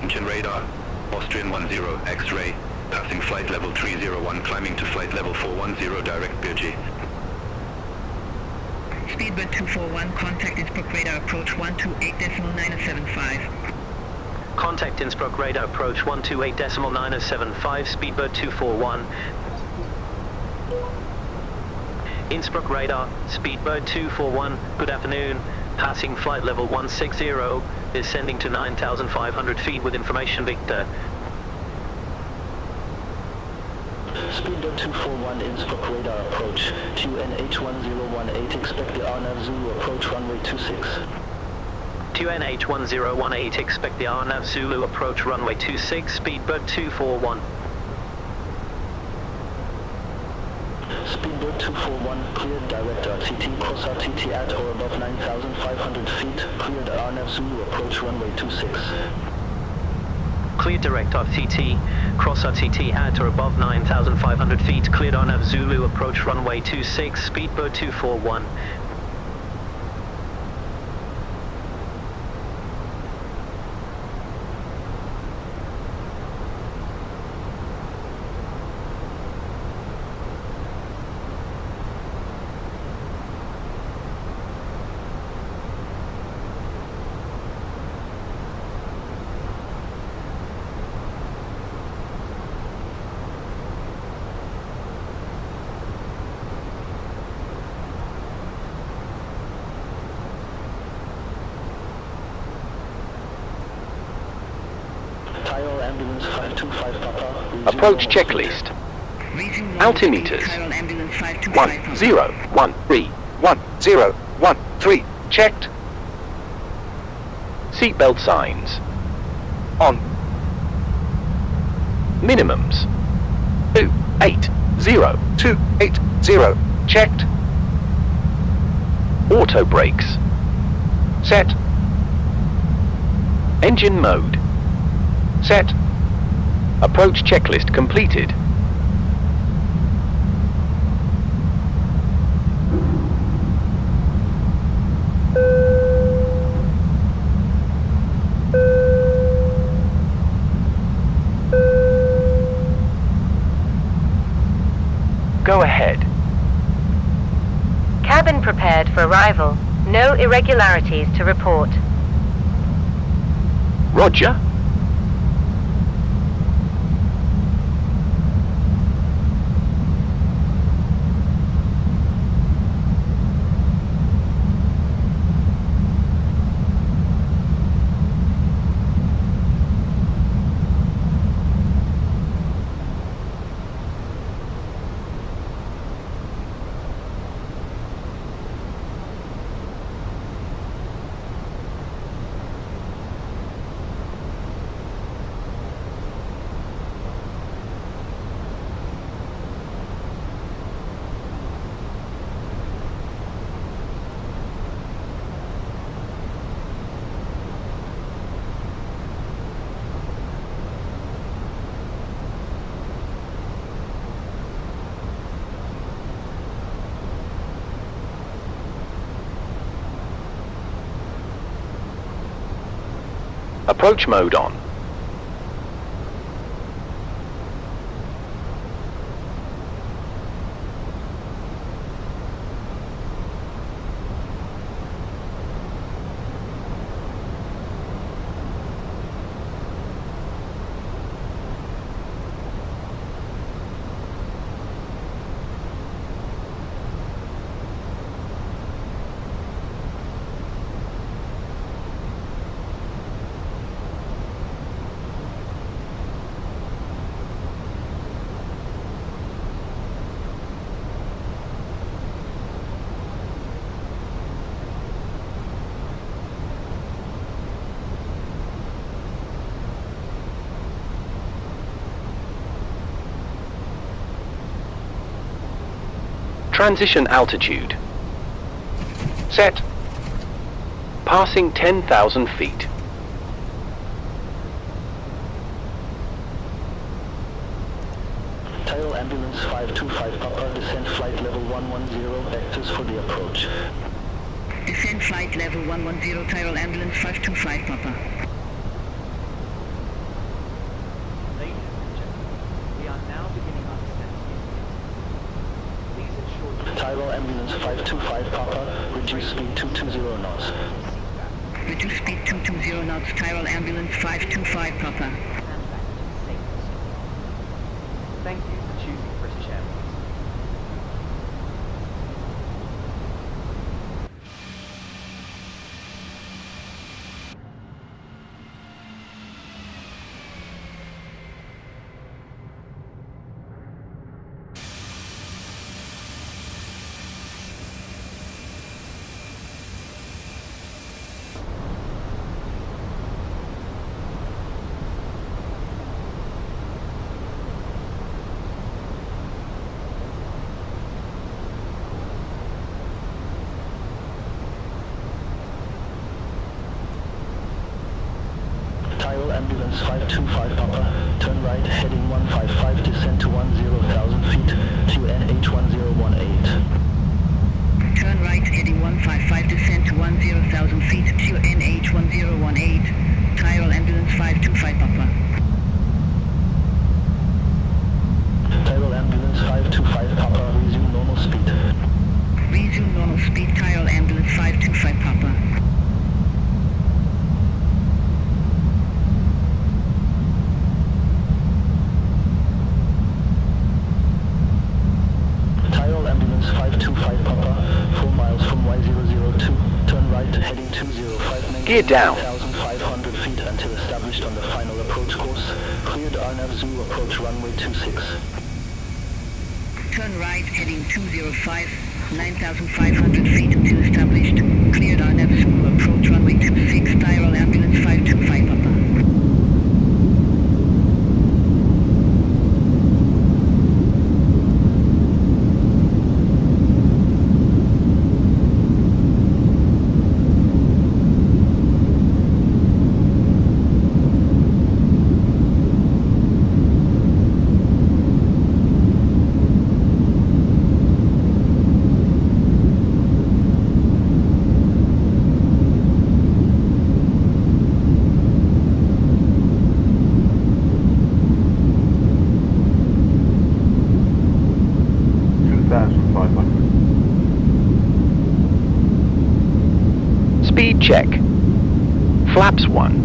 München radar, Austrian 10, X-ray, passing flight level 301, climbing to flight level 410, direct BATC. Speedbird 241, contact Innsbruck radar approach 128.975. Contact Innsbruck radar approach 128.975, Speedbird 241. Innsbruck radar, Speedbird 241, good afternoon, passing flight level 160, descending to 9,500 feet with information Victor. Speedbird 241, Innsbruck radar approach, QNH1018, expect the RNAV Zulu approach runway 26. QNH1018, expect the RNAV Zulu approach runway 26, Speedbird 241. Speedbird 241, cleared direct RTT, cross RTT at or above 9,500 feet, cleared RNAV Zulu approach runway 26. Cleared direct RTT, cross RTT at or above 9,500 feet, cleared RNAV Zulu approach runway 26, Speedbird 241. Tyrol Ambulance 525 Papa. Resume Approach normal checklist. Altimeters. Altimeters. 1013. 1013. Checked. Seatbelt signs. On. Minimums. 280. 280. Checked. Auto brakes. Set. Engine mode. Set. Approach checklist completed. Go ahead. Cabin prepared for arrival. No irregularities to report. Roger. Approach mode on. Transition altitude. Set. Passing 10,000 feet. Tyrol Ambulance 525 Papa, descend flight level 110, vectors for the approach. Descend flight level 110, Tyrol Ambulance 525 Papa. Ladies and gentlemen, we are now beginning our descent. Please ensure Tyrol Ambulance 525 Papa, reduce speed 220 knots. Reduce speed 220 knots, Tyrol Ambulance 525 Papa. Thank you for choosing British Airways. Tyrol Ambulance 525 Papa, turn right, heading 155, descend to 10,000 feet, QNH 1018. Turn right, heading 155, descend to 10,000 feet, QNH 1018. Tyrol Ambulance 525 Papa. Tyrol Ambulance 525 Papa, resume normal speed. Resume normal speed, Tyrol Ambulance 525 Papa. Tyrol Ambulance 525 Papa, 4 miles from Y002, turn right, heading 205, Gear down. 1,500 feet until established on the final approach course. RNAV Zoo, approach runway 26. Turn right, heading 205, 9,500 feet to established. Cleared RNAV Zoo, approach runway 26, Tyrol ambulance 525 Papa. Speed check. Flaps 1.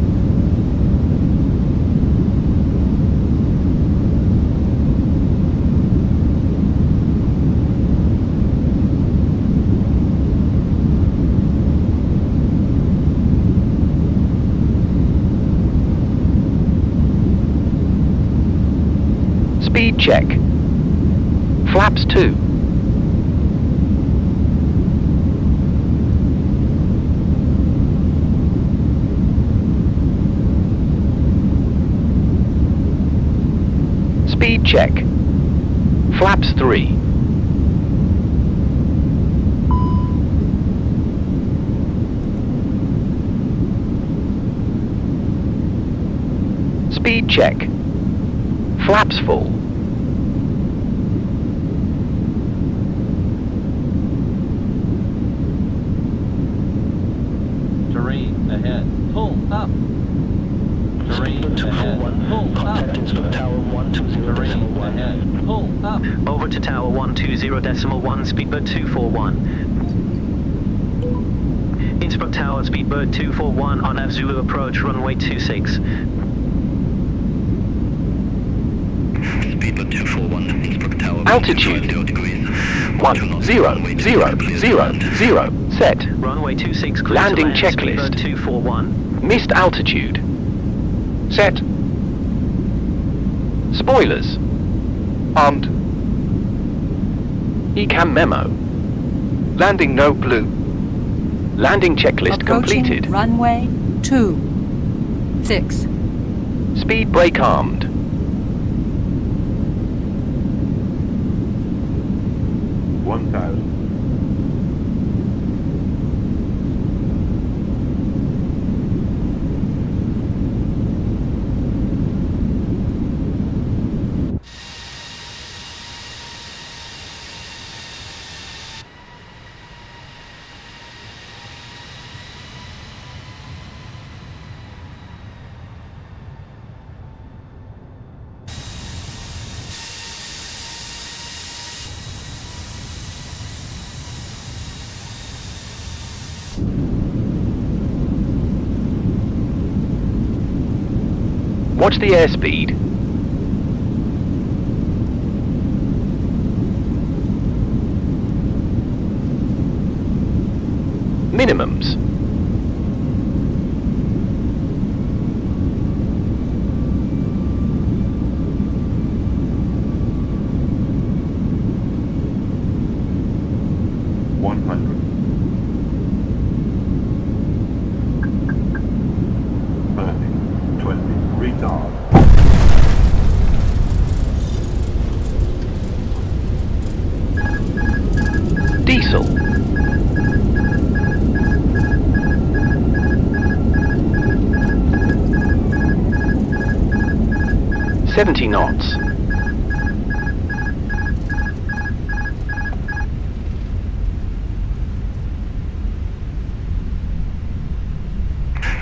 Speed check. Flaps 2. Speed check. Flaps 3. Speed check. Flaps full. Terrain ahead. Pull up. Terrain ahead. Pull up. Contact Innsbruck Tower 120.1. Terrain ahead. Pull up. Over to Tower 120.1, Speedbird 241. Innsbruck Tower, Speedbird 241, on Av Zulu approach, runway 26. Speedbird 241, Innsbruck Tower. Altitude 10,000. Set. Runway 26, clear Landing to land, checklist. Speedbird 241. Missed altitude. Set. Spoilers. Armed. ECAM memo. Landing no blue. Landing checklist Approaching completed. runway 26. Speed brake armed. Watch the airspeed. Minimums. Diesel. "70 knots.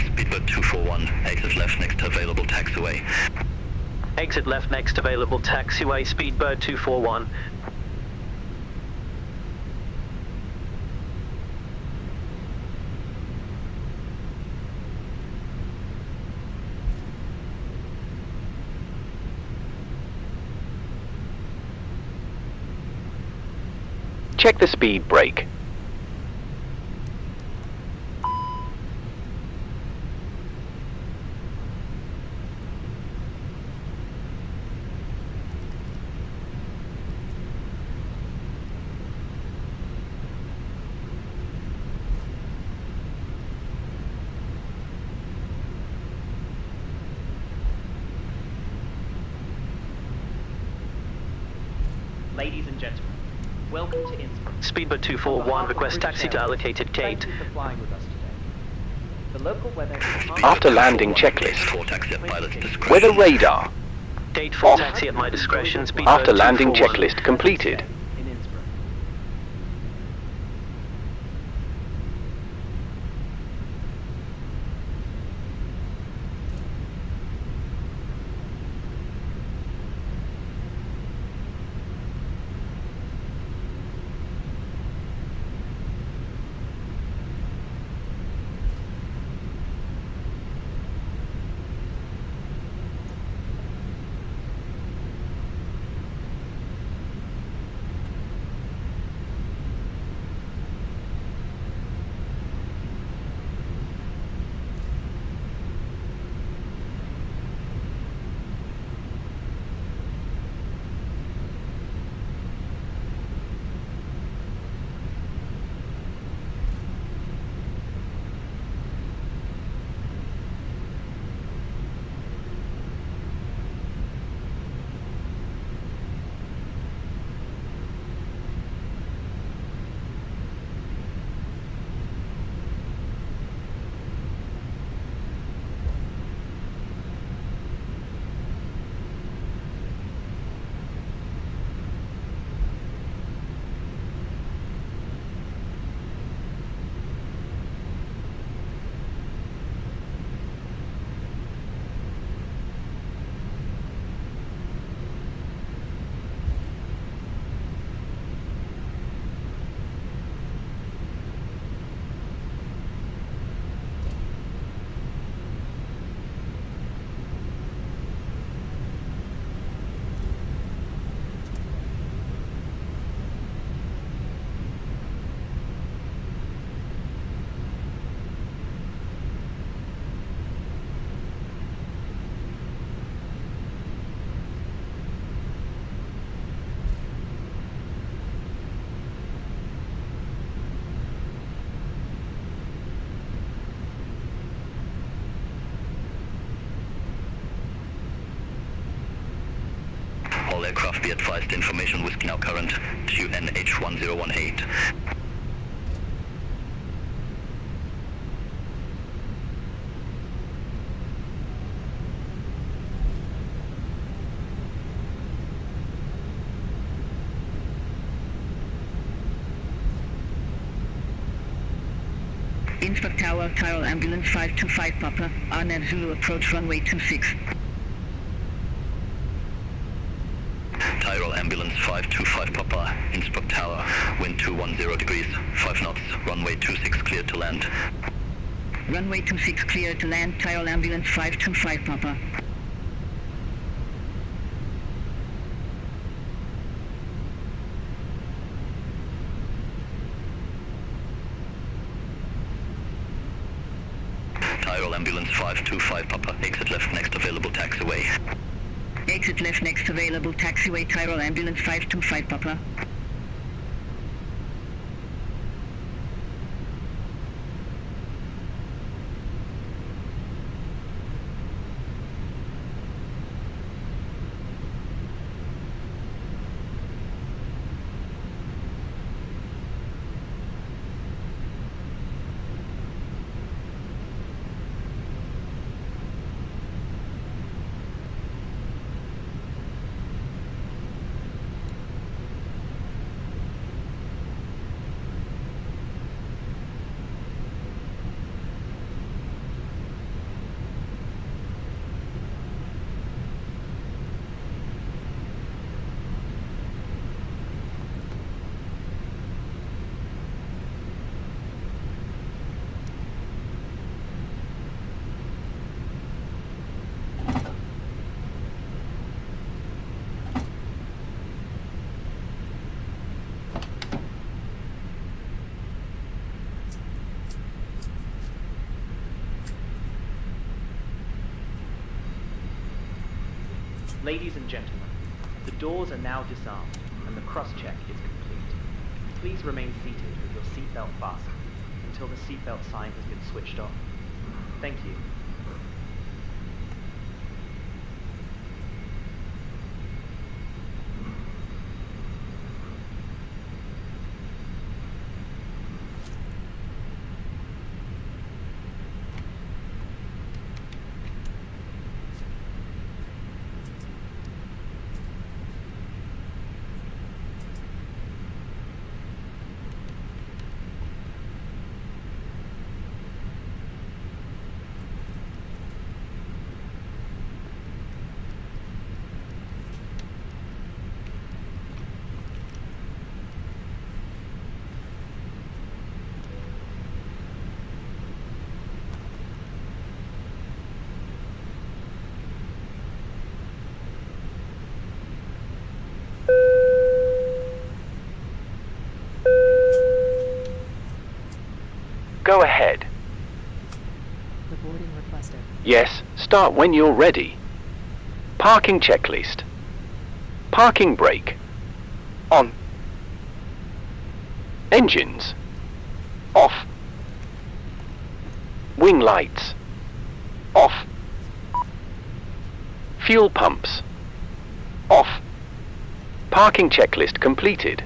Speedbird 241, exit left next available taxiway. Exit left next available taxiway, Speedbird 241. Check the speed brake. Ladies and gentlemen, welcome to Innsbruck. Speedbird 241, request taxi to allocated gate. Thank you for flying with us today. The local weather is After landing checklist. Weather radar. Gate for taxi at my discretion. Speedbird After landing 241. checklist completed. in Innsbruck. All aircraft be advised, information with now current to NH1018. Innsbruck Tower, Tyrol Ambulance 525 Papa, RNAV Zulu approach runway 26. Tyrol Ambulance 525 Papa, Innsbruck Tower, wind 210 degrees, 5 knots, runway 26 clear to land. Runway 26 clear to land, Tyrol Ambulance 525 Papa. Tyrol Ambulance 525 Papa, exit left next available taxiway. Exit left next available taxiway, Tyrol Ambulance 525 Papa. Ladies and gentlemen, the doors are now disarmed and the cross-check is complete. Please remain seated with your seatbelt fastened until the seatbelt sign has been switched off. Thank you. Go ahead. The boarding requested. Yes, start when you're ready. Parking checklist. Parking brake. On. Engines. Off. Wing lights. Off. Fuel pumps. Off. Parking checklist completed.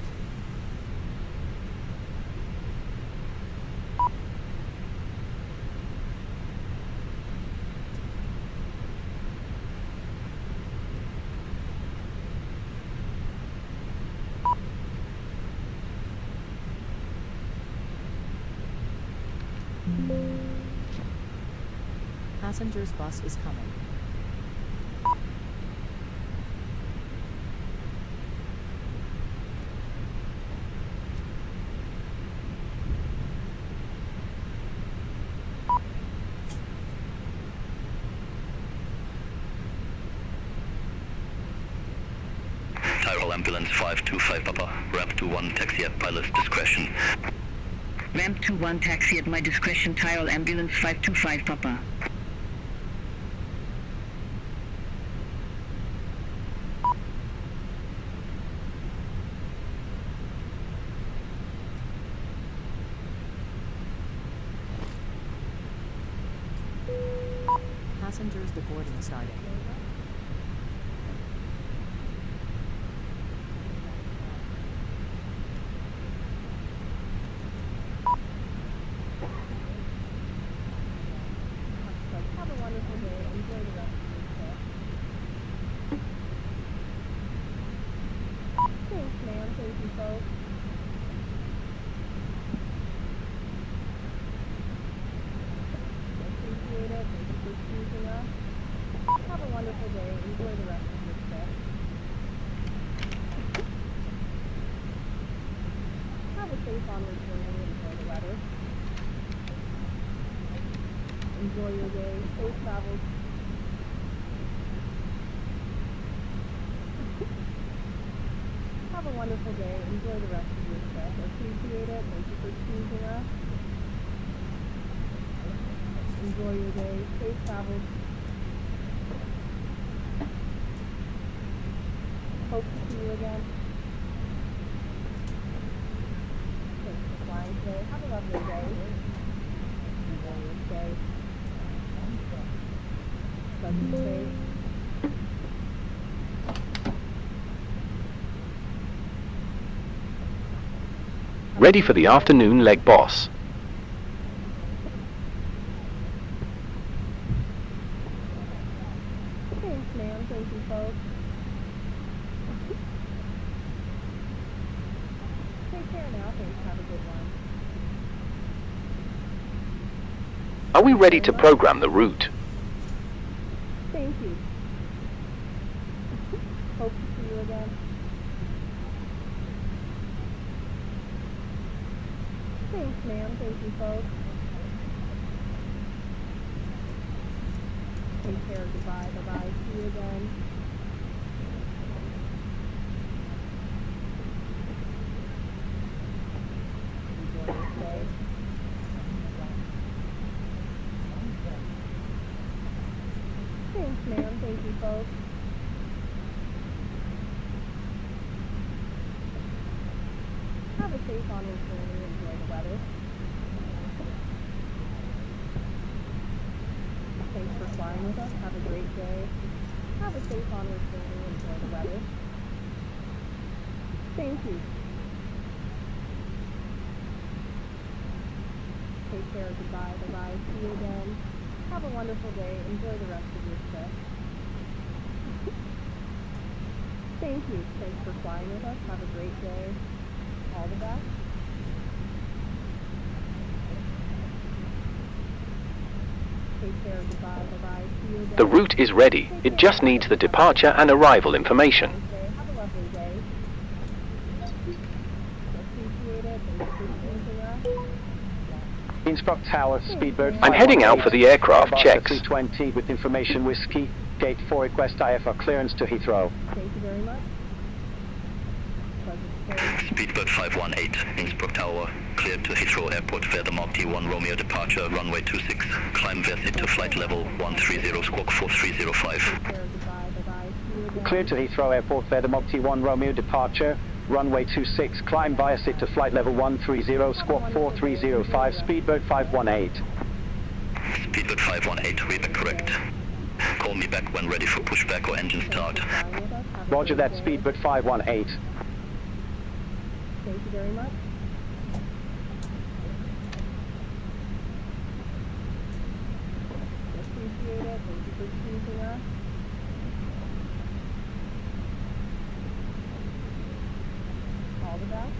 Passengers bus is coming. Tyrol Ambulance 525 Papa, ramp 21, taxi at pilot's discretion. Ramp 21, taxi at my discretion, Tyrol Ambulance 525 Papa. Passengers deboarding started. Have a wonderful day. Enjoy the rest of your trip. Thanks, ma'am. Thank you, folks. Appreciate it. Thank you for choosing us. Have a wonderful day. Enjoy the rest of your trip. Have a safe onward journey. Enjoy the weather. Enjoy your day. Safe travels. Have a wonderful day. Enjoy the rest of your trip. Appreciate it. Thank you for choosing us. Enjoy your day. Safe travels. Hope to see you again. Thanks for flying today. Have a lovely day. Enjoy your stay. Pleasant stay. Ready for the afternoon leg boss. Thanks, ma'am. Thank you, folks. Take care now. Thanks. Have a good one. Are we ready to program the route? Thank you. Hope to see you again. Thanks, ma'am. Thank you, folks. Take care. Goodbye. Bye-bye. See you again. Enjoy your stay. Thanks, ma'am. Thank you, folks. Have a safe onward journey. Enjoy the weather. Thanks for flying with us. Have a great day. Have a safe onward journey. Enjoy the weather. Thank you. Take care. Goodbye. Bye-bye. See you again. Have a wonderful day. Enjoy the rest of your trip. Thank you. Thanks for flying with us. Have a great day. All the best. Take care. Goodbye. Bye-bye. See you again. The route is ready. It just needs the departure and arrival information. Have a lovely day. Appreciate it. Thanks for choosing us. Innsbruck Tower, Speedbird. I'm heading out for the aircraft checks. 320 with information whiskey. Gate 4 request IFR clearance to Heathrow. Thank you very much. Pleasant Speedbird 518, Innsbruck Tower, cleared to Heathrow Airport via the Mark T1 Romeo departure, runway 26. Climb via to flight level 130, squawk 4305. Cleared to Heathrow Airport via the Mark T1 Romeo departure, runway 26. Climb via SIT to flight level 130, squawk 4305, Speedbird 518. Speedbird 518, read back correct. Call me back when ready for pushback or engine start. Roger that, Speedbird 518. Thank you very much. Appreciate it. Thank you for choosing us. All the best.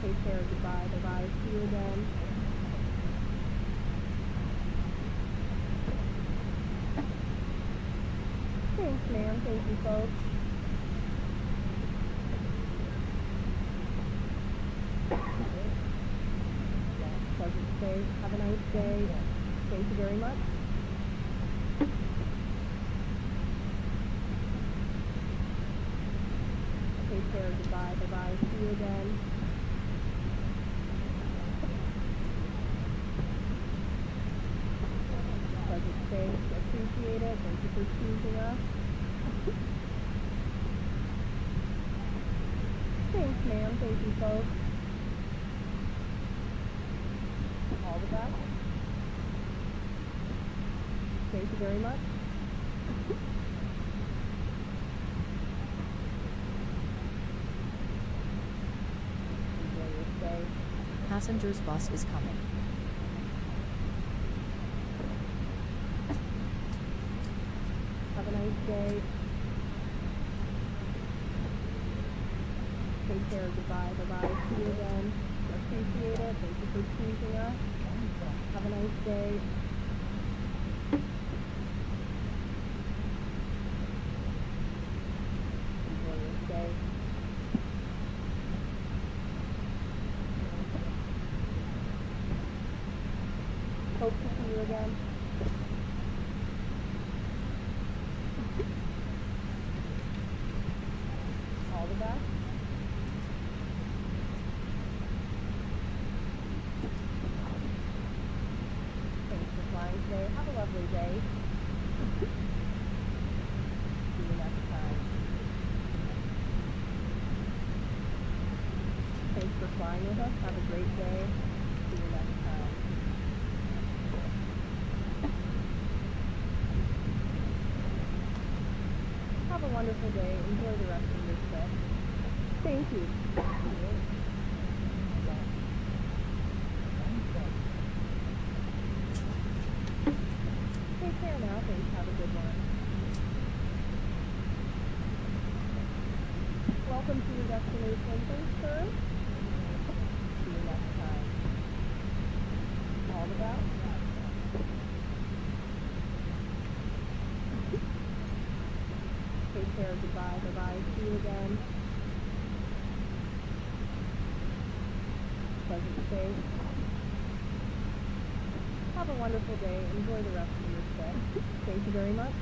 Take care. Goodbye. Bye-bye. See you again. Thanks, ma'am. Thank you, folks. Pleasant stay. Have a nice day. Thank you very much. Take care. Goodbye. Bye-bye. See you again. Pleasant stay. Appreciate it. Thank you for choosing us. Thanks, ma'am. Thank you, folks. All the best. Thank you very much. Enjoy your stay. Passengers bus is coming. Have a nice day. Take care. Goodbye. Bye-bye. See you again. Appreciate it. Thank you for choosing us. Have a nice day. Enjoy your stay. Hope to see you again. All the best. Thanks for flying today. Have a lovely day. See you next time. Thanks for flying with us. Have a great day. See you next time. Have a wonderful day. Enjoy the rest of your stay. Thank you. Take care now. Thanks. Have a good one. Welcome to your destination. Thanks, sir. See you next time. All the best. Take care. Goodbye. Bye-bye. See you again. Pleasant stay. Have a wonderful day. Enjoy the rest of your stay. Thank you very much.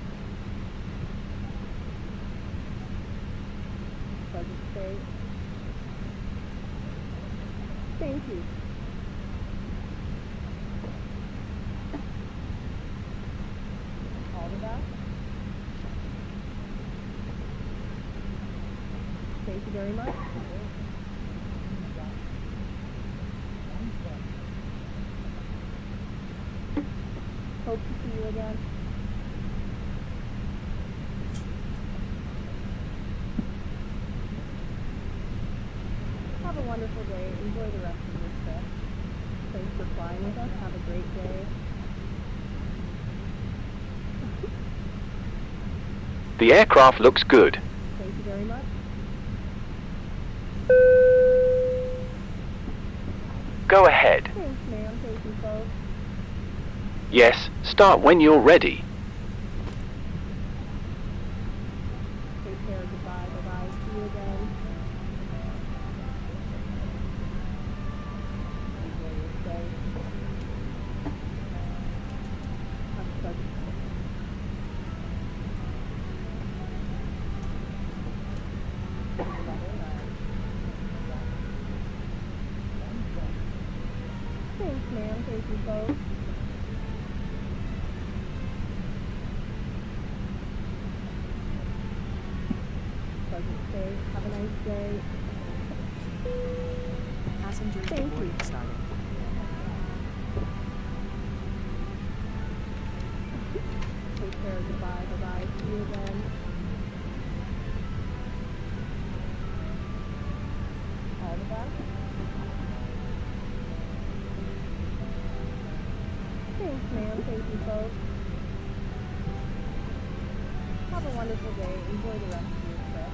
Pleasant stay. Thank you. All the best. Thank you very much. Hope to see you again. Have a wonderful wonderful day. Enjoy the rest of your trip. Thanks for flying with us. Have a great day. The aircraft looks good. Thank you very much. Go ahead. Thanks, ma'am. Thank you, folks. Yes, start when you're ready. Take care. Goodbye. Bye-bye. See you again. Enjoy your stay. Have a pleasant day. Thanks, ma'am. Thank you, folks. Pleasant stay. Have a nice day. Passengers Thank boarding you. started. Take care. Goodbye. Bye-bye. See you again. All the best. Thanks, ma'am. Thank you, folks. Have a wonderful day. Enjoy the rest of your trip.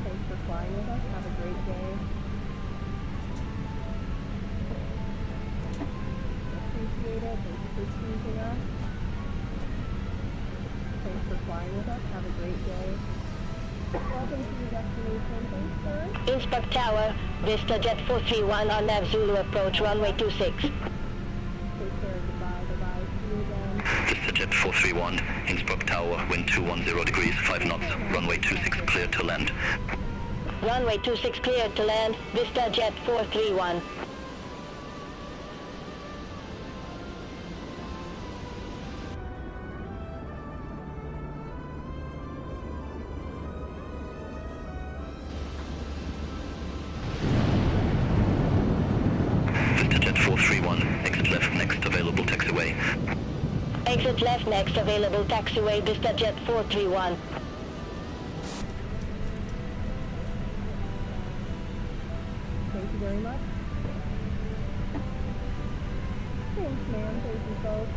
Thanks for flying with us. Have a great day. Appreciate it. Thank you for choosing us. Thanks for flying with us. Have a great day. Welcome to your destination. Thanks, sir. Innsbruck Tower, Vista Jet 431 on Nav Zulu approach runway 26. Take care. Goodbye. Bye-bye. See you again. Vista Jet 431, Innsbruck Tower, wind 210 degrees, 5 knots, runway 26 cleared to land. Runway 26 cleared to land, Vista Jet 431. Vista Jet 431, exit left, next available taxiway. Exit left next available taxiway, Vista Jet 431. Thank you very much. Thanks, ma'am. Thank you, folks.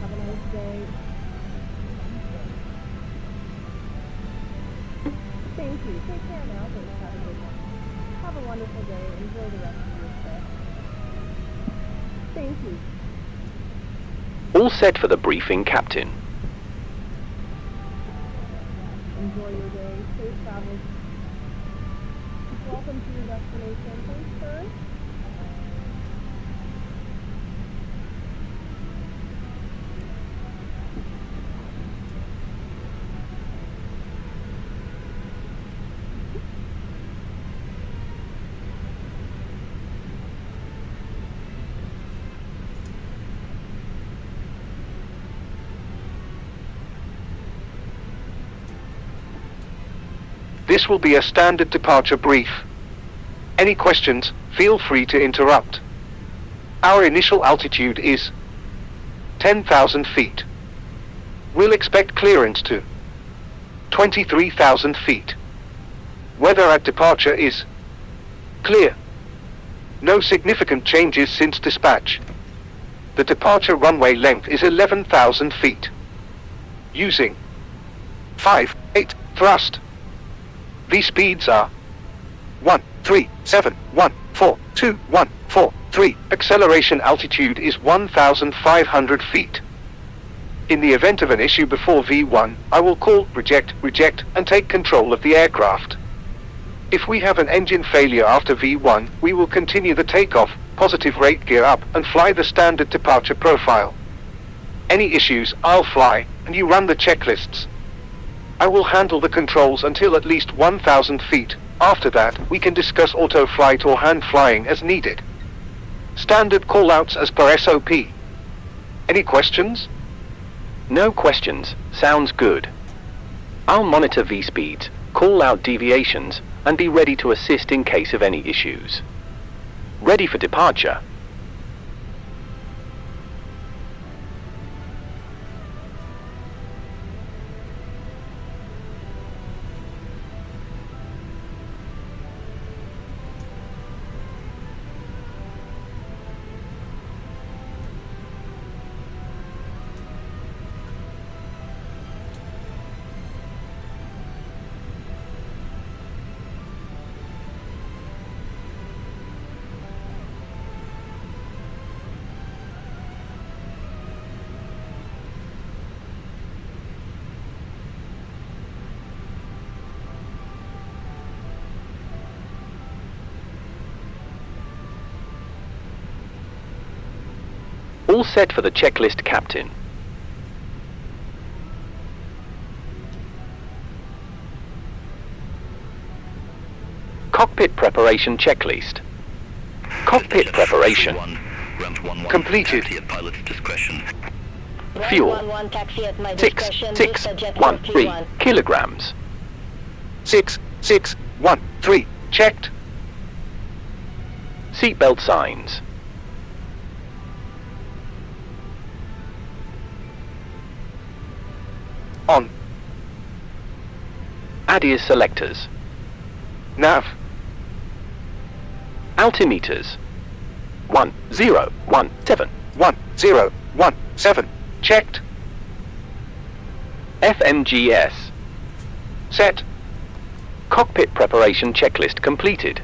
Have a nice day. Thank you. Take care now. Thanks. Have a good one. Have a wonderful day. Enjoy the rest of your trip. Thank you. All set for the briefing, Captain. Enjoy your day. Safe travels. Welcome to your destination. Thanks, sir. This will be a standard departure brief. Any questions, feel free to interrupt. Our initial altitude is 10,000 feet. We'll expect clearance to 23,000 feet. Weather at departure is clear. No significant changes since dispatch. The departure runway length is 11,000 feet. Using 5-8 thrust. These speeds are 137142143. Acceleration altitude is 1,500 feet. In the event of an issue before V1, I will call, reject, and take control of the aircraft. If we have an engine failure after V1, we will continue the takeoff, positive rate gear up, and fly the standard departure profile. Any issues, I'll fly, and you run the checklists. I will handle the controls until at least 1,000 feet. After that, we can discuss auto flight or hand flying as needed. Standard callouts as per SOP. Any questions? No questions. Sounds good. I'll monitor V-speeds, call out deviations, and be ready to assist in case of any issues. Ready for departure. All set for the checklist, Captain. Cockpit preparation checklist. Cockpit preparation. Completed. Fuel. 6613 kilograms. 6613. Checked. Seatbelt signs. On. ADIS selectors. Nav. Altimeters. 1017. 1017. Checked. FMGS. Set. Cockpit preparation checklist completed.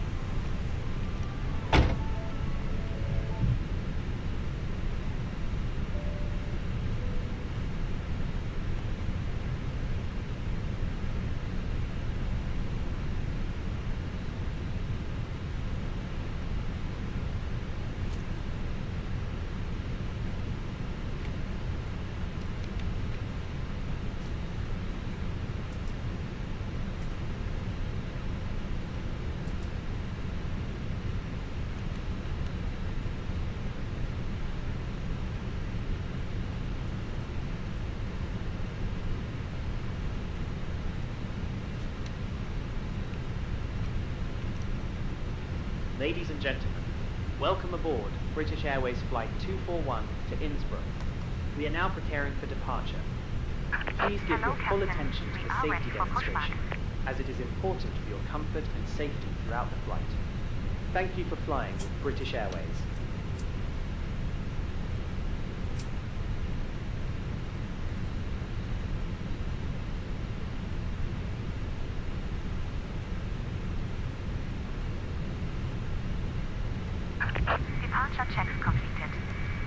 Ladies and gentlemen, welcome aboard British Airways Flight 241 to Innsbruck. We are now preparing for departure. Please give your full attention to the safety demonstration, as it is important for your comfort and safety throughout the flight. Thank you for flying with British Airways. Departure checks completed.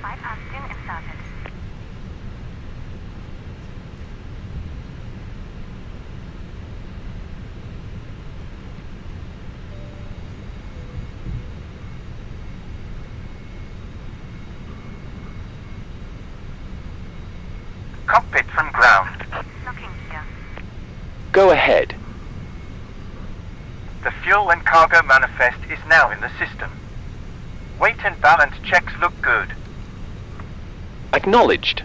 Bypass pin inserted. Cockpit from ground. Looking gear. Go ahead. The fuel and cargo manifest is now in the system. Weight and balance checks look good. Acknowledged.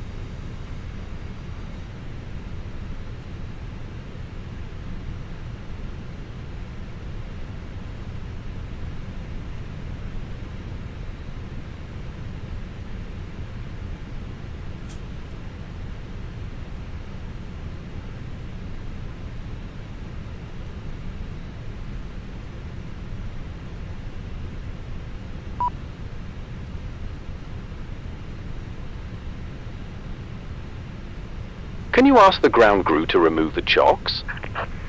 Can you ask the ground crew to remove the chocks?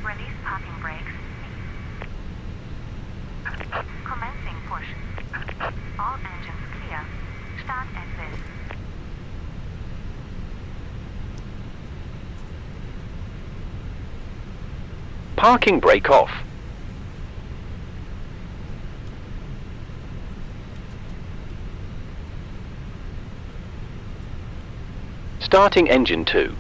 Release parking brakes. Commencing push. All engines clear. Start exit. Parking brake off. Starting engine 2.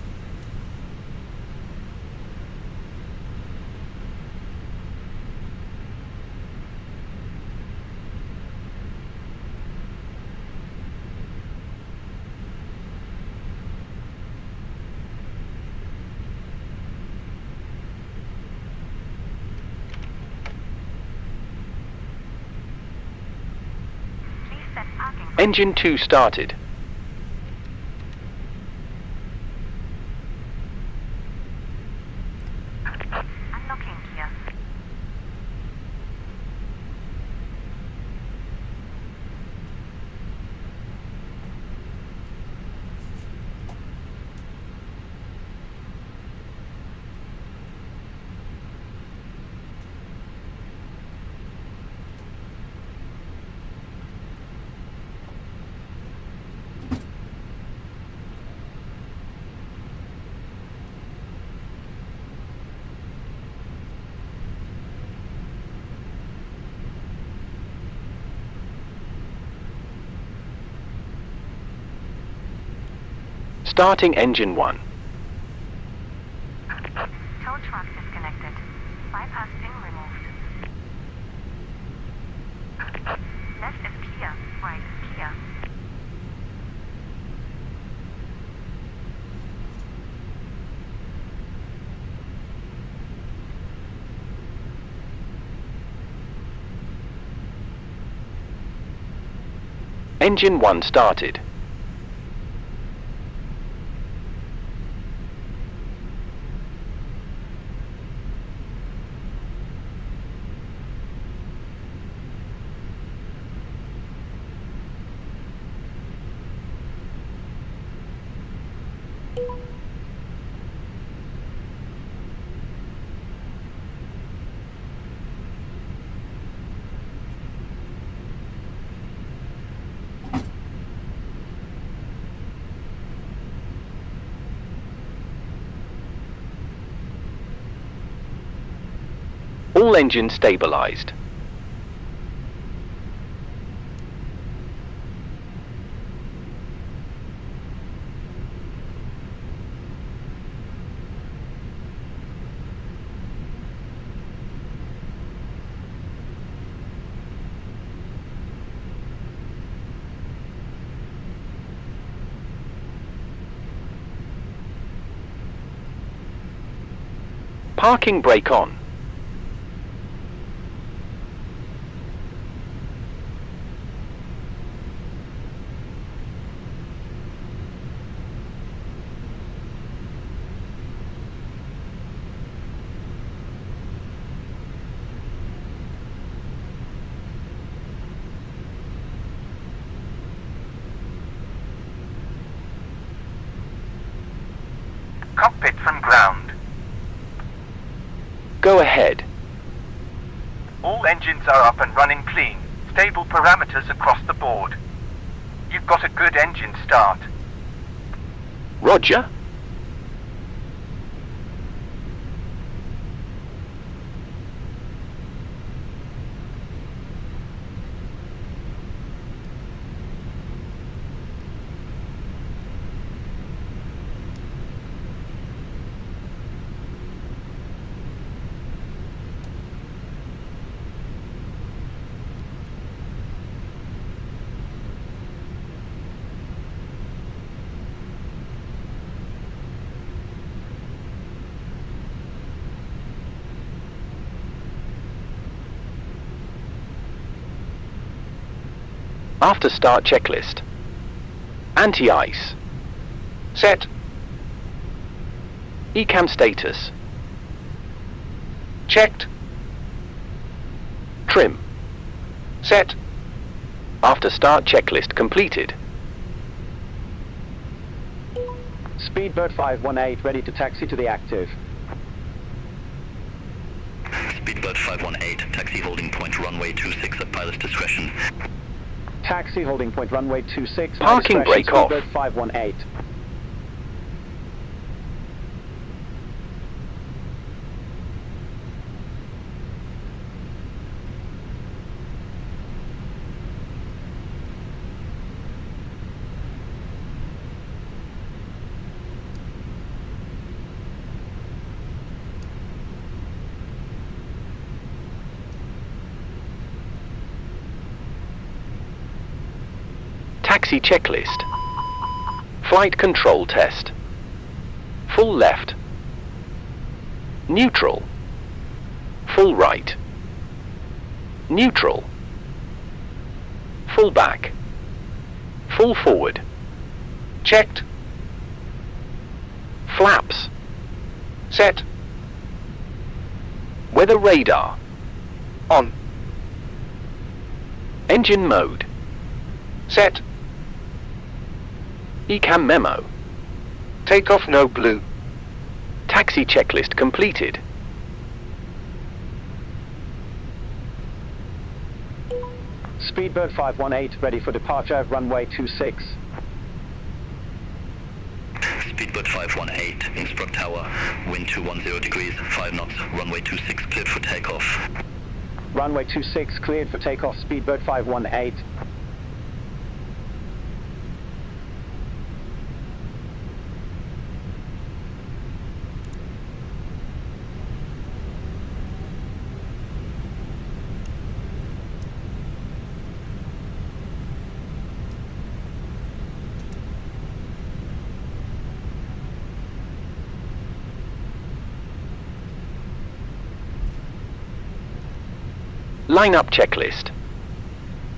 Engine 2 started. Unlocking gear. Starting engine 1. Tow truck disconnected. Bypass ping removed. Left is clear. Right is clear. Engine 1 started. All engines stabilized. Parking brake on. Cockpit from ground. Go ahead. All engines are up and running clean. Stable parameters across the board. You've got a good engine start. Roger. After start checklist. Anti-ice. Set. ECAM status. Checked. Trim. Set. After start checklist completed. Speedbird 518 ready to taxi to the active. Speedbird 518, taxi holding point runway 26 at pilot's discretion. Taxi holding point runway 26. Parking brake off. Speedbird 518. Taxi checklist. Flight control test. Full left. Neutral. Full right. Neutral. Full back. Full forward. Checked. Flaps. Set. Weather radar. On. Engine mode. Set. ECAM memo. Takeoff no blue. Taxi checklist completed. Speedbird 518 ready for departure, runway 26. Speedbird 518, Innsbruck Tower, wind 210 degrees, 5 knots, runway 26 cleared for takeoff. Runway 26 cleared for takeoff, Speedbird 518. Line up checklist.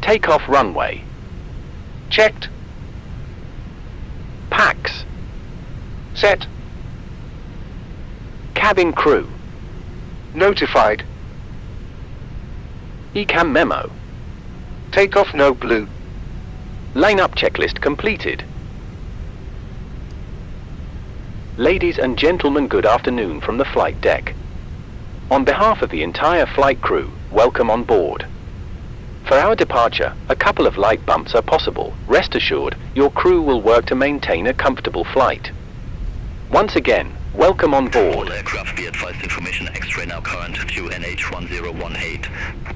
Takeoff runway. Checked. Packs. Set. Cabin crew. Notified. ECAM memo. Takeoff no blue. Line up checklist completed. Ladies and gentlemen, good afternoon from the flight deck. On behalf of the entire flight crew, welcome on board. For our departure, a couple of light bumps are possible. Rest assured, your crew will work to maintain a comfortable flight. Once again, welcome on board. All aircraft be advised, information X-ray now current to NH1018.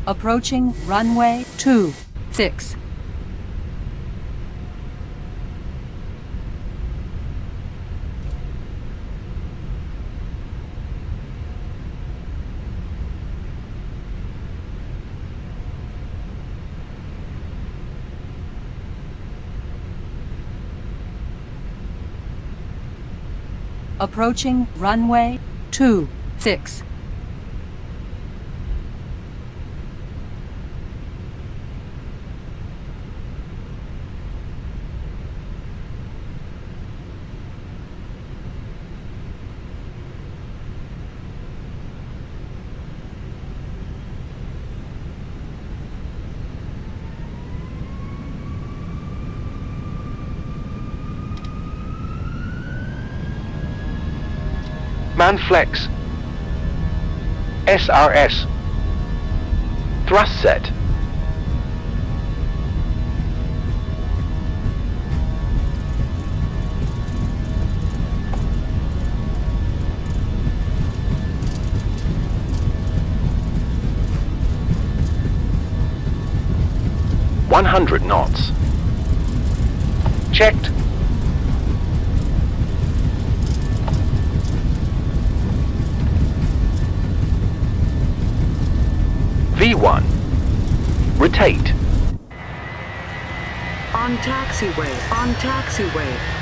Approaching runway 26. Approaching runway 26. Man flex. SRS. Thrust set. $100 knots. Checked. V1. Rotate. On taxiway, on taxiway.